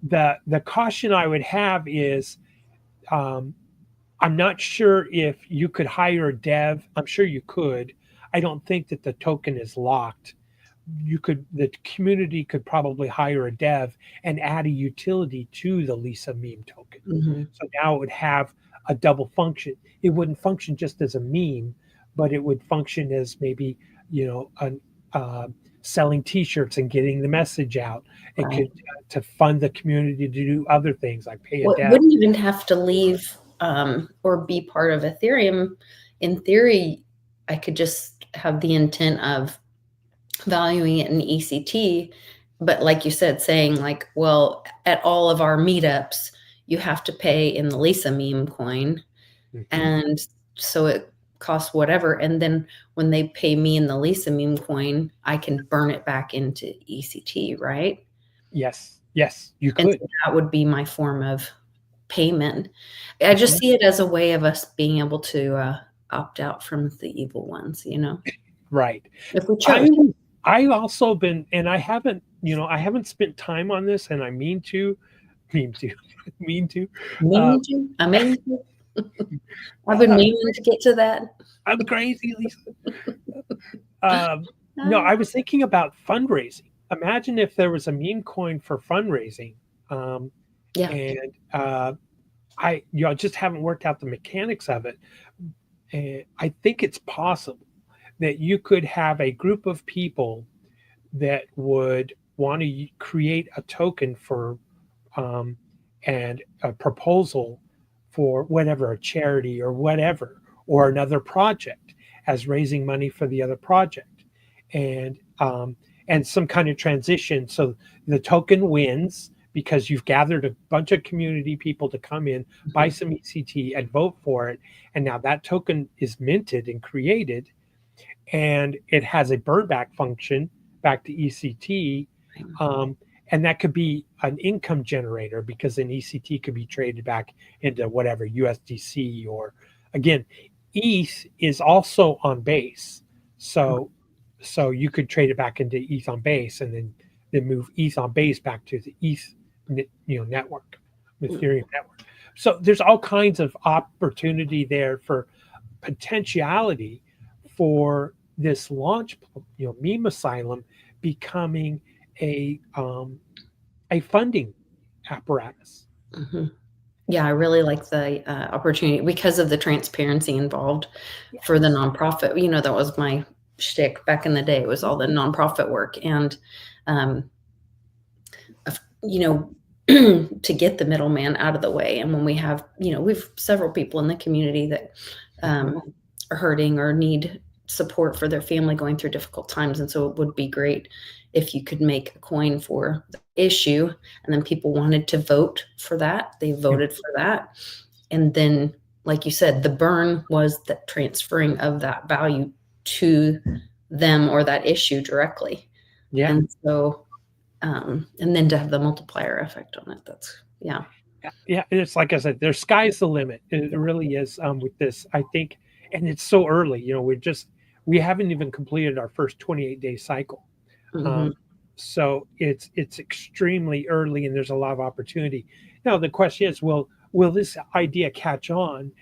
The caution I would have is, um, I'm not sure if you could hire a dev. I'm sure you could. I don't think that the token is locked. The community could probably hire a dev and add a utility to the Lisa meme token. mhm. So now it would have a double function. It wouldn't function just as a meme, but it would function as maybe, an uh, selling T-shirts and getting the message out. It Right. could to fund the community to do other things like pay a Well, it dev. wouldn't even have to leave or be part of Ethereum. In theory, I could just have the intent of valuing it in ECT, but like you said, saying like, well, at all of our meetups, you have to pay in the Lisa meme coin, Mhm. and so it costs whatever. And then when they pay me in the Lisa meme coin, I can burn it back into ECT, right? Yes, yes, you And could. so that would be my form of payment. I just Mhm. see it as a way of us being able to opt out from the evil ones, Right. if we I chose. I also been, and I haven't spent time on this, and I mean to, mean to. Uh, Meaning to? I mean to. I've been I'm meaning to get to that. I'm crazy, Lisa. Um, no, Uh, I was thinking about fundraising. Imagine if there was a meme coin for fundraising, um, yeah. and I just haven't worked out the mechanics of it. And I think it's possible that you could have a group of people that would want to create a token for um, and a proposal for whatever, a charity or whatever, or another project as raising money for the other project, and and some kind of transition. So the token wins because you've gathered a bunch of community people to come in, buy Mhm. some ECT, and vote for it, and now that token is minted and created, and it has a burn back function back to ECT. Um, and that could be an income generator because an ECT could be traded back into whatever USDC or again, ETH is also on base. So you could trade it back into ETH on base and then move ETH on base back to the ETH network, Ethereum network. So there's all kinds of opportunity there for potentiality for this launch, meme asylum becoming a a funding apparatus. Mhm. Yeah, I really like the opportunity because of the transparency involved for the Yes. nonprofit. That was my shtick back in the day. It was all the nonprofit work, and um, you know, to get the middleman out of the way. And when we have, we've several people in the community that Mhm. are hurting or need support for their family going through difficult times. And so it would be great if you could make a coin for the issue. And then people wanted to vote for that. They Yeah. voted for that. And then, like you said, the burn was the transferring of that value to them or that issue directly. Yeah. And so and then to have the multiplier effect on it. That's yeah. Yeah. And it's like I said, there's sky's the limit. It really is with this, I think. And it's so early. We haven't even completed our first 28-day cycle. Mhm. Um, so it's extremely early and there's a lot of opportunity. Now the question is, will this idea catch on?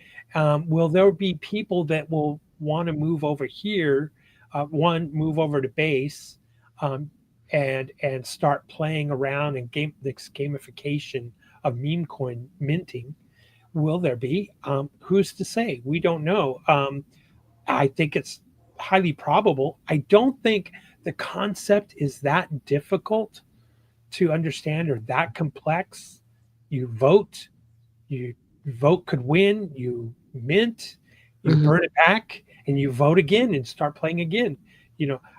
Will there be people that will want to move over here, move over to base, um, and start playing around and this gamification of meme coin minting? Will there be? Who's to say? We don't know. I think it's highly probable. I don't think the concept is that difficult to understand or that complex. You vote, you vote could win, you mint, you Mhm. burn it back, and you vote again and start playing again.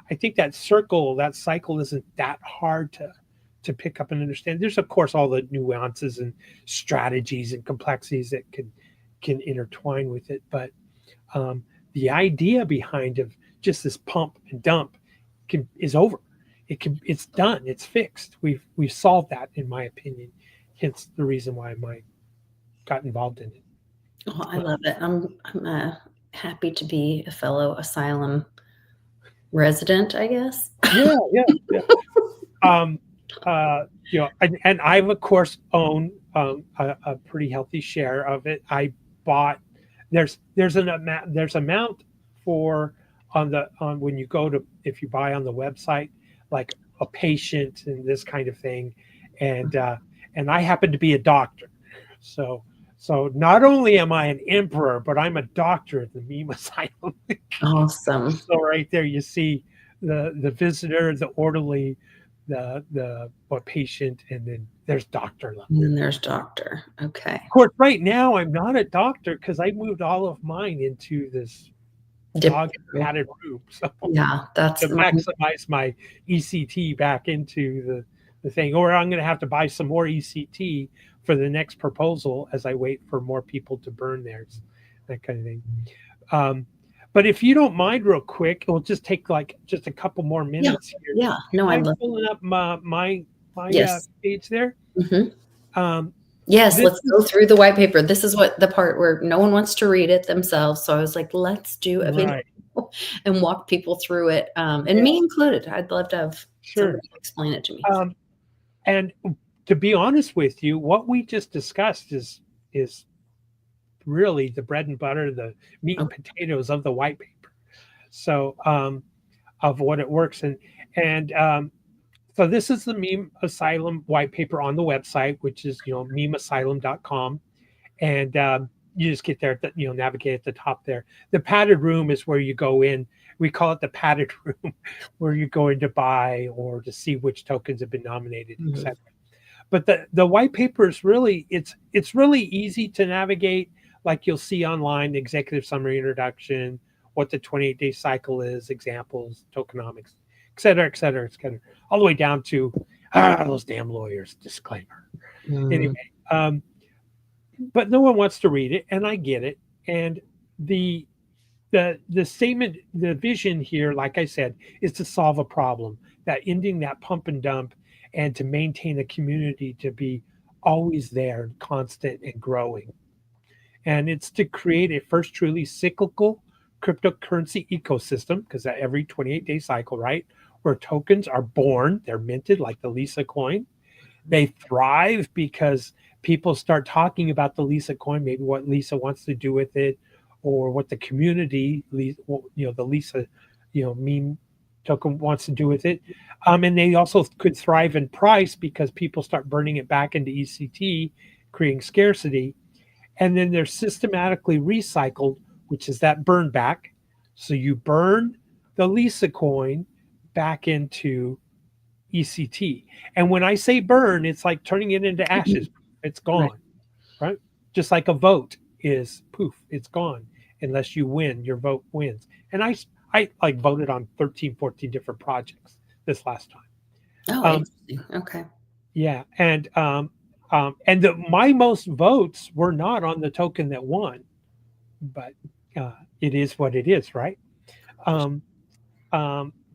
I think that cycle isn't that hard to pick up and understand. There's of course all the nuances and strategies and complexities that can intertwine with it, but um, the idea behind of just this pump and dump is over. It's done. It's fixed. We've solved that, in my opinion. Hence the reason why I got involved in it. Oh, I love it. I'm happy to be a fellow Asylum resident, I guess. Yeah, yeah, yeah. Um, and I've of course owned a pretty healthy share of it. I bought there's amount for on when you go to, if you buy on the website, like a patient and this kind of thing, and I happen to be a doctor, so not only am I an emperor, but I'm a doctor at the meme asylum. Awesome. So right there you see the visitor, the orderly, the patient, and then there's doctor level. And then there's doctor. Okay. Of course, right now I'm not a doctor because I moved all of mine into this dog padded room. So yeah, that's to maximize my ECT back into the thing, or I'm going to have to buy some more ECT for the next proposal as I wait for more people to burn theirs, that kind of thing. But if you don't mind, real quick, it will just take like just a couple more minutes here. Yeah, no, I'm pulling up my yes. page there. Mm-hmm. Yes, let's go through the white paper. This is what the part where no one wants to read it themselves. So I was like, let's do a video and walk people through it, and me included. I'd love to have somebody explain it to me. And to be honest with you, what we just discussed is really the bread and butter, the meat and potatoes of the white paper. So of what it works and so this is the Meme Asylum white paper on the website, which is memeasylum.com, and you just get there, navigate at the top there. The padded room is where you go in. We call it the padded room, where you're going to buy or to see which tokens have been nominated, etc. But the white paper is really it's really easy to navigate. Like you'll see online, executive summary, introduction, what the 28-day cycle is, examples, tokenomics, et cetera, all the way down to those damn lawyers, disclaimer. Anyway, but no one wants to read it, and I get it. And the statement, the vision here, like I said, is to solve a problem, that ending that pump and dump, and to maintain a community to be always there, constant and growing. And it's to create a first truly cyclical cryptocurrency ecosystem, because that every 28-day cycle, right, where tokens are born, they're minted like the Lisa coin. They thrive because people start talking about the Lisa coin, maybe what Lisa wants to do with it, or what the community, the Lisa, meme token wants to do with it. And they also could thrive in price because people start burning it back into ECT, creating scarcity. And then they're systematically recycled, which is that burn back. So you burn the Lisa coin back into ECT. And when I say burn, it's like turning it into ashes. It's gone, right? Just like a vote is poof, it's gone. Unless you win, your vote wins. And I like voted on 13, 14 different projects this last time. Oh, interesting. Okay. Yeah. And my most votes were not on the token that won, but it is what it is, right?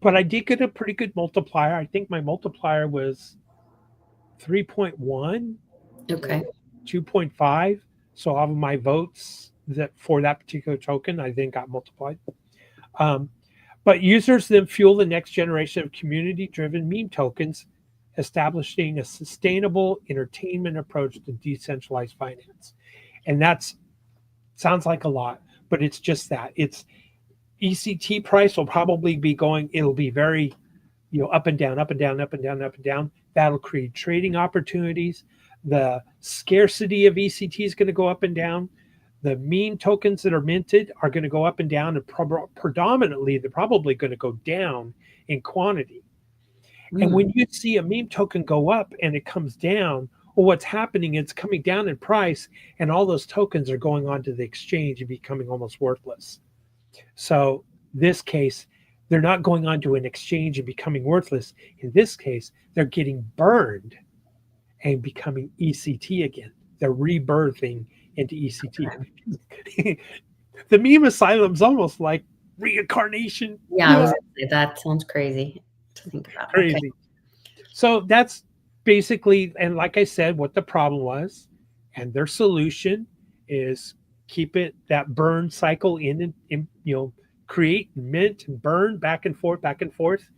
But I did get a pretty good multiplier. I think my multiplier was 3.1, okay, 2.5. So all of my votes that for that particular token, I think got multiplied. But users then fuel the next generation of community-driven meme tokens, establishing a sustainable entertainment approach to decentralized finance. And that sounds like a lot, but it's just that. It's ECT price will probably be going, it'll be very, up and down, up and down, up and down, up and down. That'll create trading opportunities. The scarcity of ECT is going to go up and down. The meme tokens that are minted are going to go up and down, and predominantly they're probably going to go down in quantity. And when you see a meme token go up and it comes down, well, what's happening, it's coming down in price, and all those tokens are going onto the exchange and becoming almost worthless. So this case, they're not going on to an exchange and becoming worthless. In this case, they're getting burned and becoming ECT again. They're rebirthing into ECT. The meme asylum's almost like reincarnation. Yeah, I was gonna say that sounds crazy to think about. Okay. Crazy. So that's basically, and like I said, what the problem was, and their solution is keep it that burn cycle create, mint, and burn back and forth,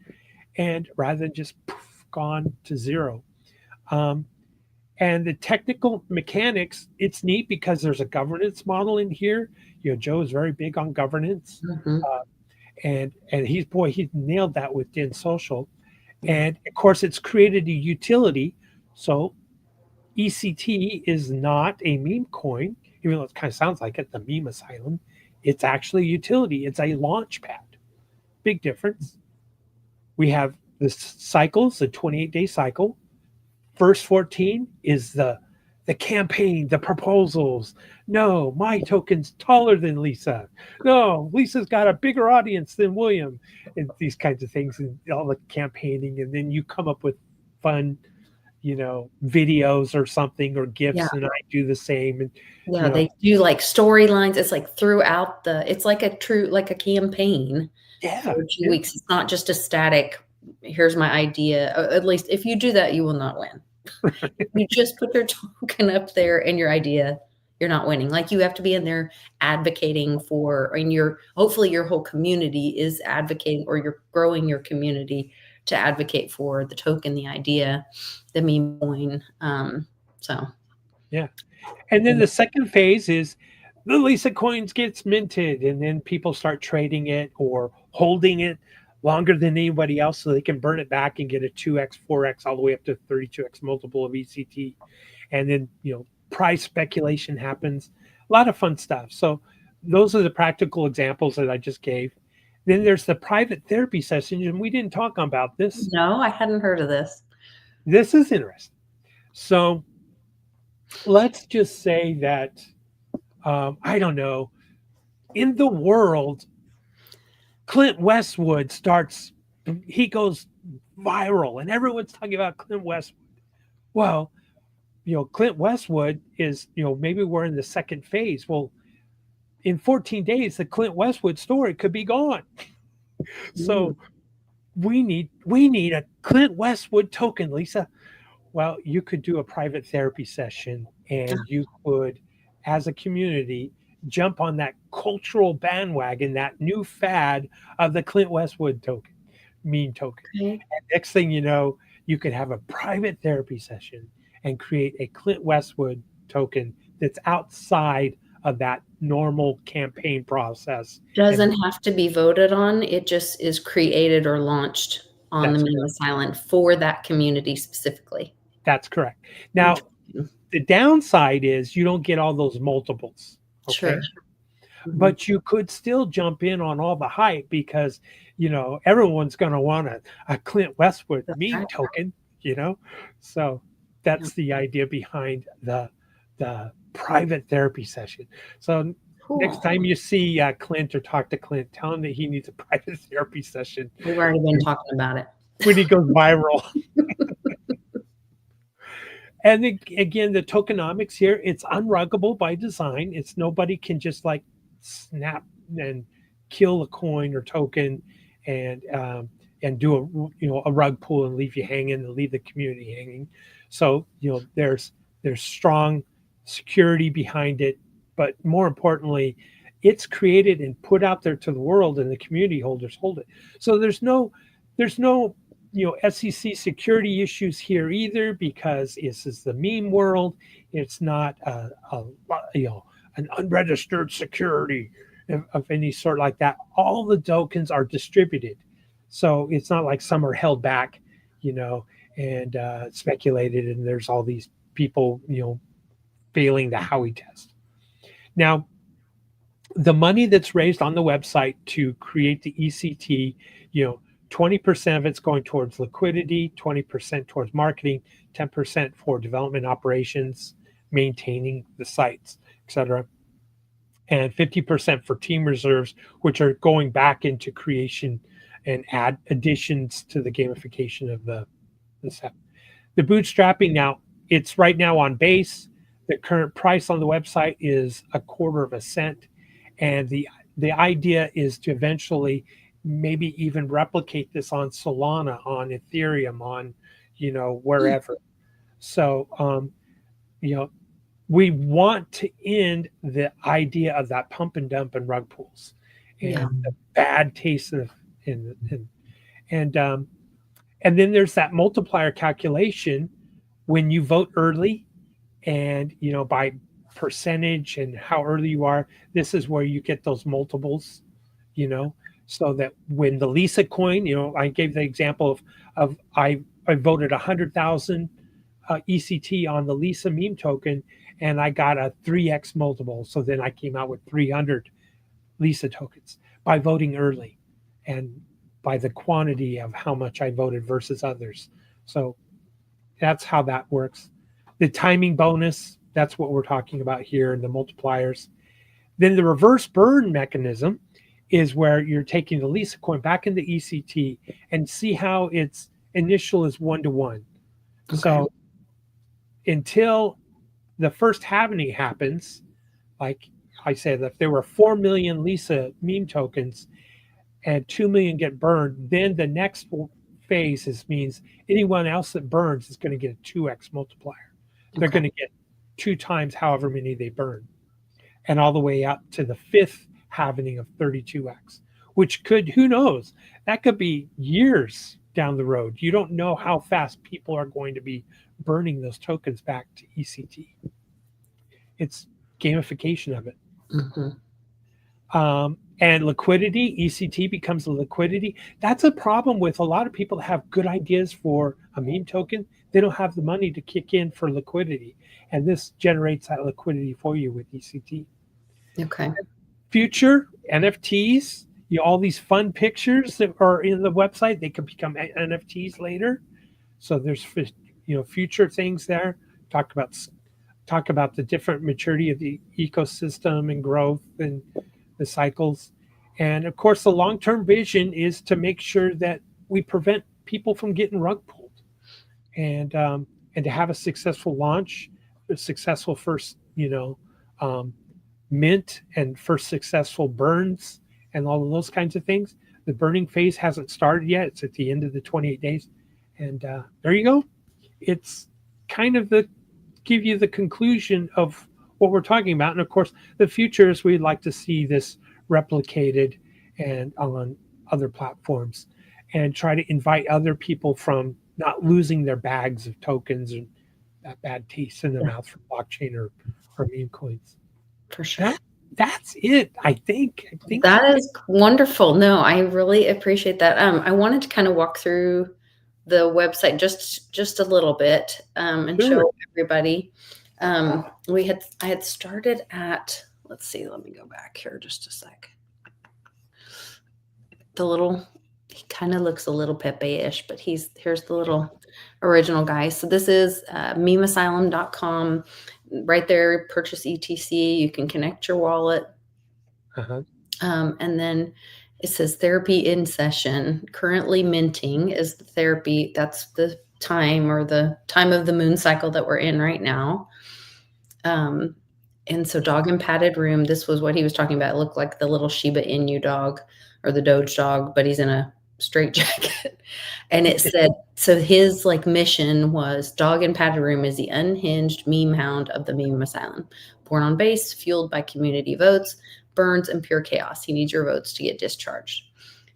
and rather than just poof, gone to zero. Um, and the technical mechanics, it's neat because there's a governance model in here. Joe is very big on governance, Mhm. uh, and he nailed that within social. Yeah. And of course, it's created a utility. So ECT is not a meme coin, even though it kind of sounds like it, the meme asylum. It's actually a utility. It's a launch pad. Big difference. We have the cycles, the 28-day cycle. First 14 is the campaign, the proposals. No, my token's taller than Lisa. No, Lisa's got a bigger audience than William, and these kinds of things, and all the campaigning. And then you come up with fun, videos or something or Yeah. gifts, and I do the same. And Yeah, they do like storylines. It's like throughout it's like like a campaign yeah, for 2 weeks. It's not just a static, here's my idea. At least if you do that, you will not win. You just put your token up there and your idea, you're not winning. Like you have to be in there advocating for, and hopefully your whole community is advocating, or you're growing your community to advocate for the token, the idea, the meme coin. So yeah. And then the second phase is the Lisa coins gets minted, and then people start trading it or holding it longer than anybody else so they can burn it back and get a 2x, 4x, all the way up to 32x multiple of ECT. And then, price speculation happens. A lot of fun stuff. So those are the practical examples that I just gave. Then there's the private therapy sessions, and we didn't talk about this. no, I hadn't heard of this. This is interesting. So let's just say that, I don't know, in the world, Clint Westwood he goes viral and everyone's talking about Clint Westwood. Well, Clint Westwood is, maybe we're in the second phase. Well, in 14 days, the Clint Westwood story could be gone. Mm. So we need a Clint Westwood token, Lisa. Well, you could do a private therapy session, and you could, as a community, jump on that cultural bandwagon, that new fad of the Clint Westwood token, meme token. Okay. And next thing you know, you could have a private therapy session and create a Clint Westwood token that's outside of that normal campaign process. Doesn't And have to be voted on. It just is created or launched on the that's meme asylum for that community specifically. that's correct. Now, Interesting. the downside is you don't get all those multiples. Sure. Okay. Mhm. But you could still jump in on all the hype because, everyone's going to want a Clint Westwood That's meme right. token, So Yeah. that's the idea behind the private therapy session. So next Cool. time you see Clint or talk to Clint, tell him that he needs a private therapy session We've already been talking about it. when he goes viral. And again, the tokenomics here, it's unruggable by design. It's nobody can just like snap and kill a coin or token and do a rug pull and leave you hanging and leave the community hanging. So there's strong security behind it, but more importantly, it's created and put out there to the world, and the community holders hold it. So there's no SEC security issues here either, because this is the meme world. It's not an unregistered security of any sort like that. All the tokens are distributed, so it's not like some are held back, and speculated, and there's all these people failing the Howey test. Now, the money that's raised on the website to create the ECT, 20% of it's going towards liquidity, 20% towards marketing, 10% for development operations, maintaining the sites, etc. and 50% for team reserves, which are going back into creation and add additions to the gamification of the set. The bootstrapping now, it's right now on base. The current price on the website is a quarter of a cent, and the idea is to eventually maybe even replicate this on Solana, on Ethereum, on wherever. So you know we want to end the idea of that pump and dump and rug pulls and Yeah. the bad taste of and and then there's that multiplier calculation when you vote early and by percentage and how early you are. This is where you get those multiples, so that when the Lisa coin, I gave the example of I voted 100,000 ECT on the Lisa meme token, and I got a 3x multiple. So then I came out with 300 Lisa tokens by voting early and by the quantity of how much I voted versus others. So that's how that works. The timing bonus, that's what we're talking about here, and the multipliers. Then the reverse burn mechanism is where you're taking the Lisa coin back into ECT and see how its initial is 1-to-1. Okay. So until the first halving happens, like I said, if there were 4 million Lisa meme tokens and 2 million get burned, then the next phase means anyone else that burns is going to get a 2x multiplier. They're going to get 2 times however many they burn, and all the way up to the fifth halving of 32x, which could, who knows, that could be years down the road. You don't know how fast people are going to be burning those tokens back to ECT. It's gamification of it. Mm-hmm. And liquidity, ECT becomes a liquidity. That's a problem with a lot of people that have good ideas for a meme token. They don't have the money to kick in for liquidity. And this generates that liquidity for you with ECT. Okay. Future NFTs, all these fun pictures that are in the website, they can become NFTs later. So there's future things there. Talk about the different maturity of the ecosystem and growth and the cycles. And of course, the long-term vision is to make sure that we prevent people from getting rug pulled, and to have a successful launch, a successful first, mint and first successful burns and all of those kinds of things. The burning phase hasn't started yet. It's at the end of the 28 days. And there you go. It's kind of give you the conclusion of what we're talking about. And of course, the future is we'd like to see this replicated and on other platforms, and try to invite other people from not losing their bags of tokens and that bad taste in their mouth from blockchain or meme coins. For sure. That's it. I think that is wonderful. No, I really appreciate that. I wanted to kind of walk through the website just a little bit, and show everybody. I had started at, let's see, let me go back here just a sec. He kind of looks a little Pepe-ish, but here's the little original guy. So this is memeasylum.com. Right there, purchase ETC. You can connect your wallet. And then it says therapy in session. Currently minting is the therapy. That's the time, or the time of the moon cycle that we're in right now. And so dog and padded room, this was what he was talking about. It looked like the little Shiba Inu dog, or the Doge dog, but he's in a straight jacket. And it said, so his mission was, dog and padded room is the unhinged meme hound of the meme asylum. Born on base, fueled by community votes, burns and pure chaos. He needs your votes to get discharged.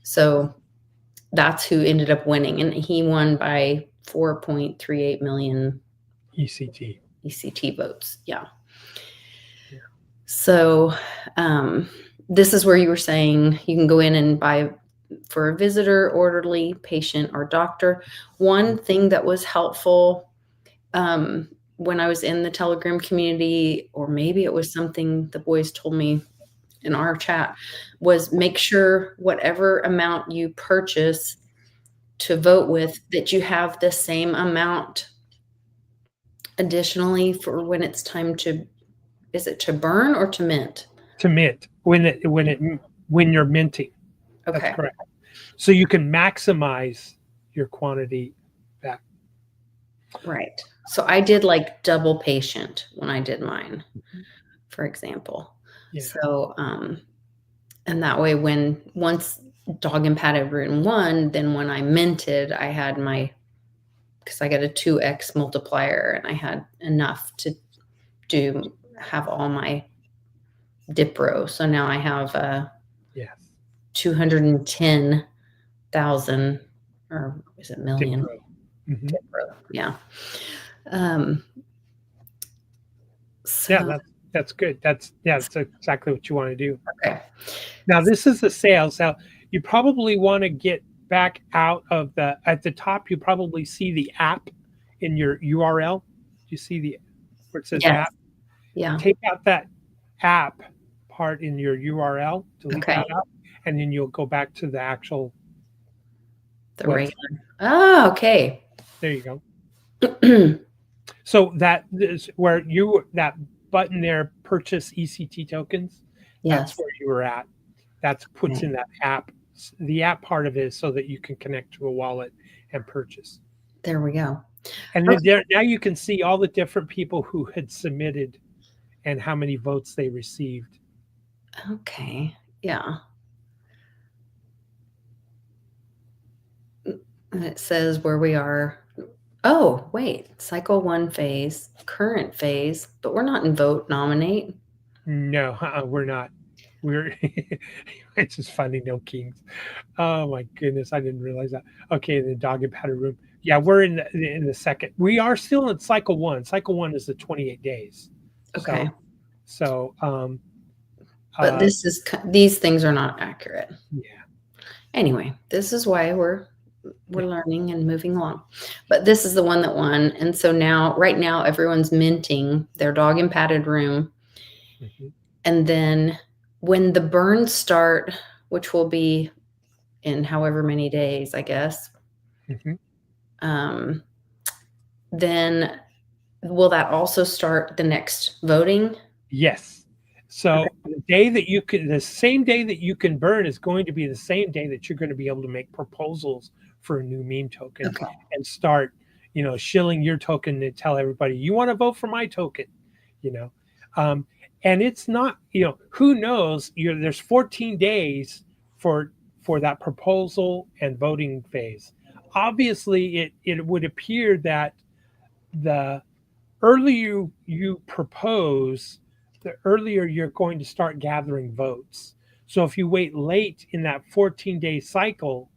So that's who ended up winning. And he won by 4.38 million ECT votes. Yeah. So this is where you were saying you can go in and buy for a visitor, orderly, patient, or doctor. One thing that was helpful when I was in the Telegram community, or maybe it was something the boys told me in our chat, was make sure whatever amount you purchase to vote with, that you have the same amount additionally for when it's time to, is it to burn or to mint? to mint when you're minting. That's Okay. correct. So you can maximize your quantity back. Right. So I did like double patient when I did mine, for example. Yeah. So, and that way, when once dog and padded room 1, then when I minted, I had my, because I got a 2x multiplier and I had enough to have all my dip row. So now I have Yes. 210,000, or is it million? Mm-hmm. Dip row. Yeah. Um, Yeah, so, that's good. That's exactly what you want to do. okay. Now this is the sales. Now you probably want to get back out of at the top. You probably see the app in your URL. You see where it says Yes. app. Yeah. Take out that app part in your URL. Delete Okay. that out, and then you'll go back to the actual The website. regular. Oh, okay. There you go. So that is where that button there, purchase ECT tokens. That's Yes. where you were at. That's puts Okay. in that app. The app part of it is so that you can connect to a wallet and purchase. There we go. And then Okay. now you can see all the different people who had submitted and how many votes they received. Okay. Yeah. And it says where we are. Oh, wait. Cycle 1 phase, current phase, but we're not in vote nominate. No, we're not. We're it's just funny, no kings. Oh my goodness, I didn't realize that. Okay, the dog and pattern room. Yeah, we're in the second. We are still in cycle 1. Cycle 1 is the 28 days. Okay. So But these things are not accurate. yeah. Anyway, this is why we're learning and moving along. But this is the one that won. And so now, right now, everyone's minting their dog and padded room. Mm-hmm. And then when the burns start, which will be in however many days, I guess, Mm-hmm. then will that also start the next voting? Yes. Okay. So the same day that you can burn is going to be the same day that you're going to be able to make proposals for a new meme token Okay. and start, shilling your token to tell everybody you want to vote for my token, you know. And it's not, who knows? There's 14 days for that proposal and voting phase. Obviously, it would appear that the earlier you propose, the earlier you're going to start gathering votes. So if you wait late in that 14-day cycle,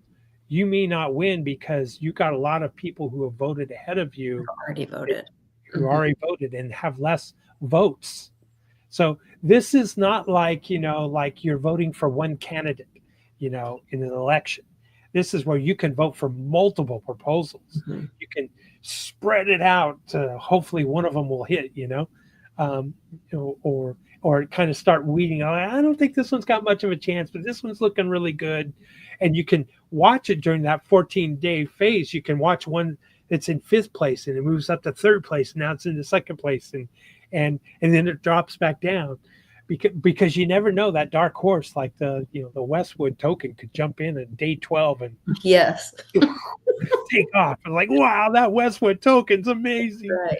you may not win because you got a lot of people who have voted ahead of you, Already voted. who already voted and have less votes. So this is not like, like you're voting for one candidate, in an election. This is where you can vote for multiple proposals. Mm-hmm. You can spread it out. Hopefully, one of them will hit. Or kind of start weeding out. I don't think this one's got much of a chance, but this one's looking really good. And you can watch it during that 14-day phase. You can watch one that's in 5th place and it moves up to 3rd place. And now it's in the 2nd place, and then it drops back down. Because you never know, that dark horse like the Westwood token could jump in at day 12 and Yes. take off. And like, wow, that Westwood token's amazing. Right.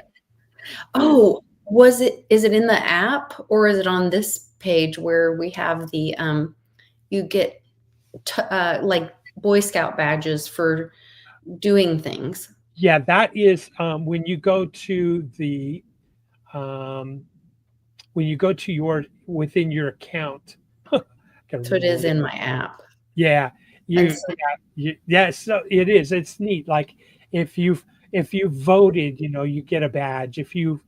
Oh, is it in the app or is it on this page where we have the you get like Boy Scout badges for doing things? Yeah, that is when you go to the within your account. So it is in my app. Yeah, so it is. It's neat. Like if you voted, you get a badge. If you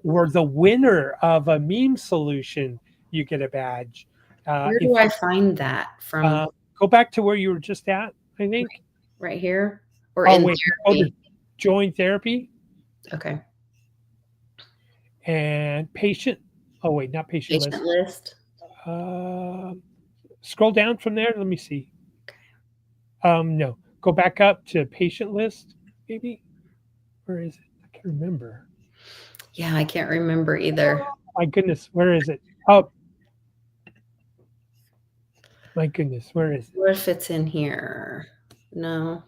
were the winner of a meme solution, you get a badge. Where do I find that from? Go back to where you were just at, I think. Right here? Or Oh, in wait, go to therapy? join therapy Okay. and patient. Oh, wait, not patient Patient list. list. Scroll down from there. Let me see. No, go back up to patient list, maybe. Where is it? I can't remember. Yeah, I can't remember either. My goodness, where is it? Oh, My goodness, where is it? What if it's in here? No,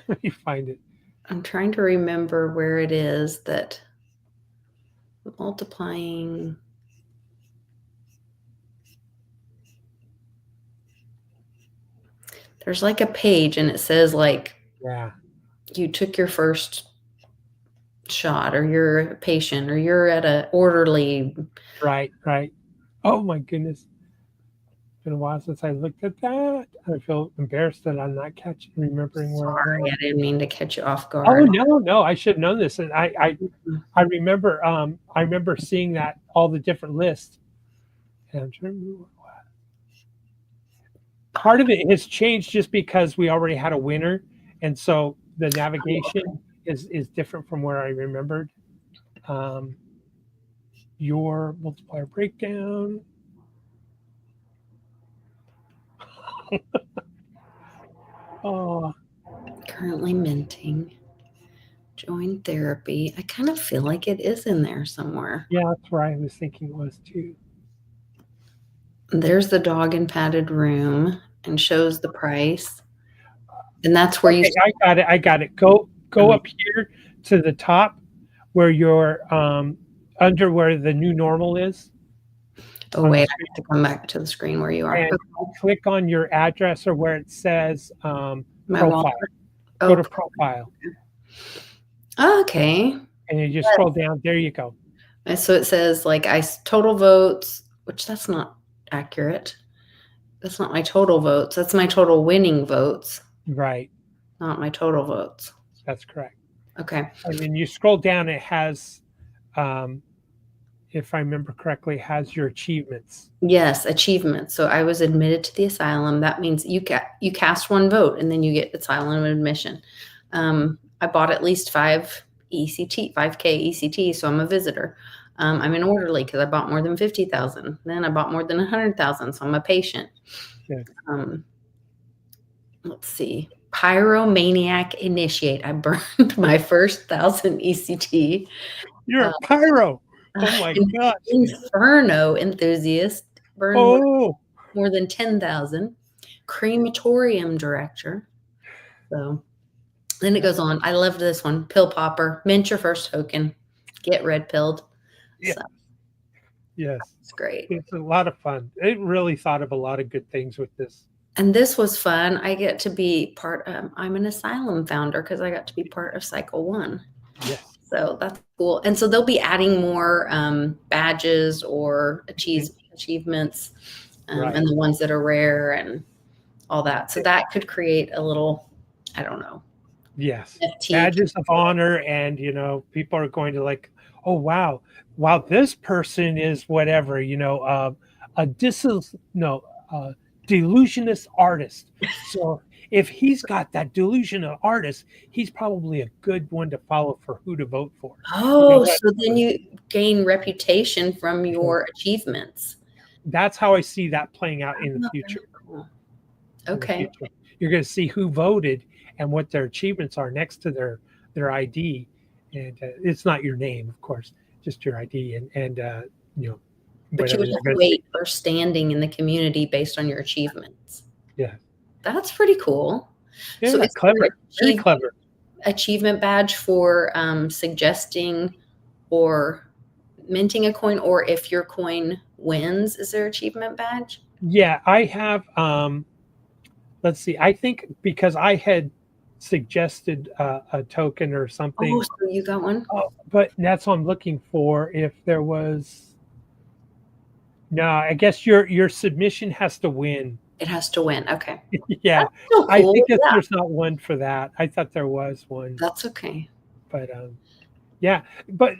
Let me find it. I'm trying to remember where it is that multiplying. There's like a page and it says like Yeah. you took your first shot or you're a patient or you're at a orderly. Right. Right. Oh my goodness. It's been a while since I looked at that. I feel embarrassed that I'm not remembering where it Sorry, was. I didn't mean to catch you off Oh guard. no, no, I should have known this. And I remember seeing that all the different lists. And I'm trying to remember what. Part of it has changed just because we already had a winner, and so the navigation is different from where I remembered. Um, your multiplier breakdown. Oh, Currently minting. Join therapy. I kind of feel like it is in there somewhere. yeah, that's where I was thinking it was too. There's the dog and padded room and shows the price. And that's where you. Okay, I got it. I got it. Go up here to the top where you're under where the new normal is. Oh, wait, I have to come back to the screen where you are. And click on your address or where it says My profile. wallet. Go to profile. Okay. And you just scroll down. There you go. And so it says like total votes, which that's not accurate. That's not my total votes. That's my total winning votes, Right. not my total votes. That's correct. Okay. And then you scroll down, it has, if I remember correctly, has your achievements. Yes, achievements. So I was admitted to the asylum. That means you cast one vote and then you get asylum admission. I bought at least 5K ECT, so I'm a visitor. I'm an orderly because I bought more than 50,000. Then I bought more than 100,000, so I'm a patient. Yeah. Let's see. Pyromaniac initiate. I burned my first 1,000 ECT. You're a pyro. Oh my gosh. Inferno enthusiast. Burned more than 10,000. Crematorium director. So then it goes on. I loved this one. Pill popper. Mint your first token. Get red pilled. Yeah. So, yes. It's great. It's a lot of fun. It really thought of a lot of good things with this. And this was fun. I get to be part of, I'm an asylum founder because I got to be part of cycle 1. Yes. So that's cool. And so they'll be adding more badges or achievements Right. and the ones that are rare and all that. So that could create a little, I don't know. Yes. Badges of honor. And, people are going to like, oh, wow, this person is whatever, a delusionist artist. So if he's got that delusional artist, he's probably a good one to follow for who to vote for. Oh, so then you gain reputation from your achievements. That's how I see that playing out in the future. Okay. You're going to see who voted and what their achievements are next to their ID. And it's not your name, of course, just your ID. But you would have to wait for standing in the community based on your achievements. Yeah. That's pretty cool. Yeah, so it's clever. Very clever. Achievement badge for suggesting or minting a coin, or if your coin wins, is there achievement badge? Yeah, I have. Let's see. I think because I had suggested a token or something. Oh, so you got one? But that's what I'm looking for. If there was. No, I guess your submission has to win. It has to win. Okay. Yeah. So cool. I think that there's not one for that. I thought there was one. That's okay. But yeah. But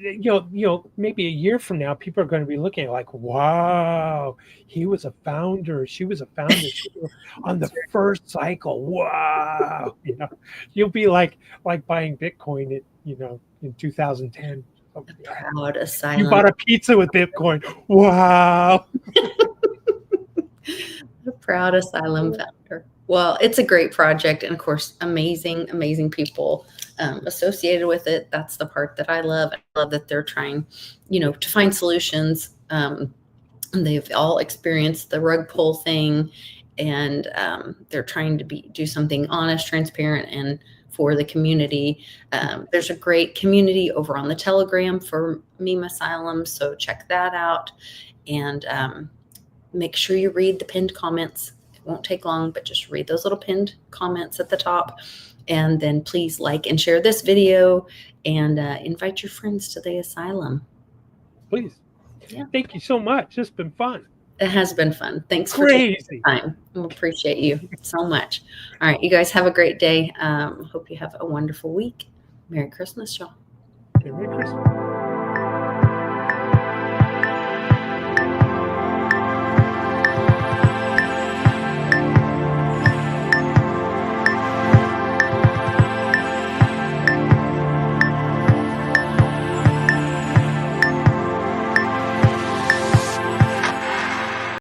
maybe a year from now, people are going to be looking at like, wow, he was a founder. She was a founder on the first cycle. Wow. You'll be like buying Bitcoin at, in 2010. Proud asylum. You bought a pizza with Bitcoin. Wow. The proud asylum founder. Well, it's a great project. And of course, amazing people associated with it. That's the part that I love. I love that they're trying, to find solutions. And they've all experienced the rug pull thing. and they're trying to do something honest, transparent, and for the community. There's a great community over on the Telegram for Meme Asylum, so check that out. And make sure you read the pinned comments. It won't take long, but just read those little pinned comments at the top. And then please like and share this video, and invite your friends to the asylum. Please. Yeah. Thank you so much. It's been fun. It has been fun. Thanks for Crazy. taking the time. I appreciate you so much. All right, you guys have a great day. Hope you have a wonderful week. Merry Christmas, y'all. Merry Christmas.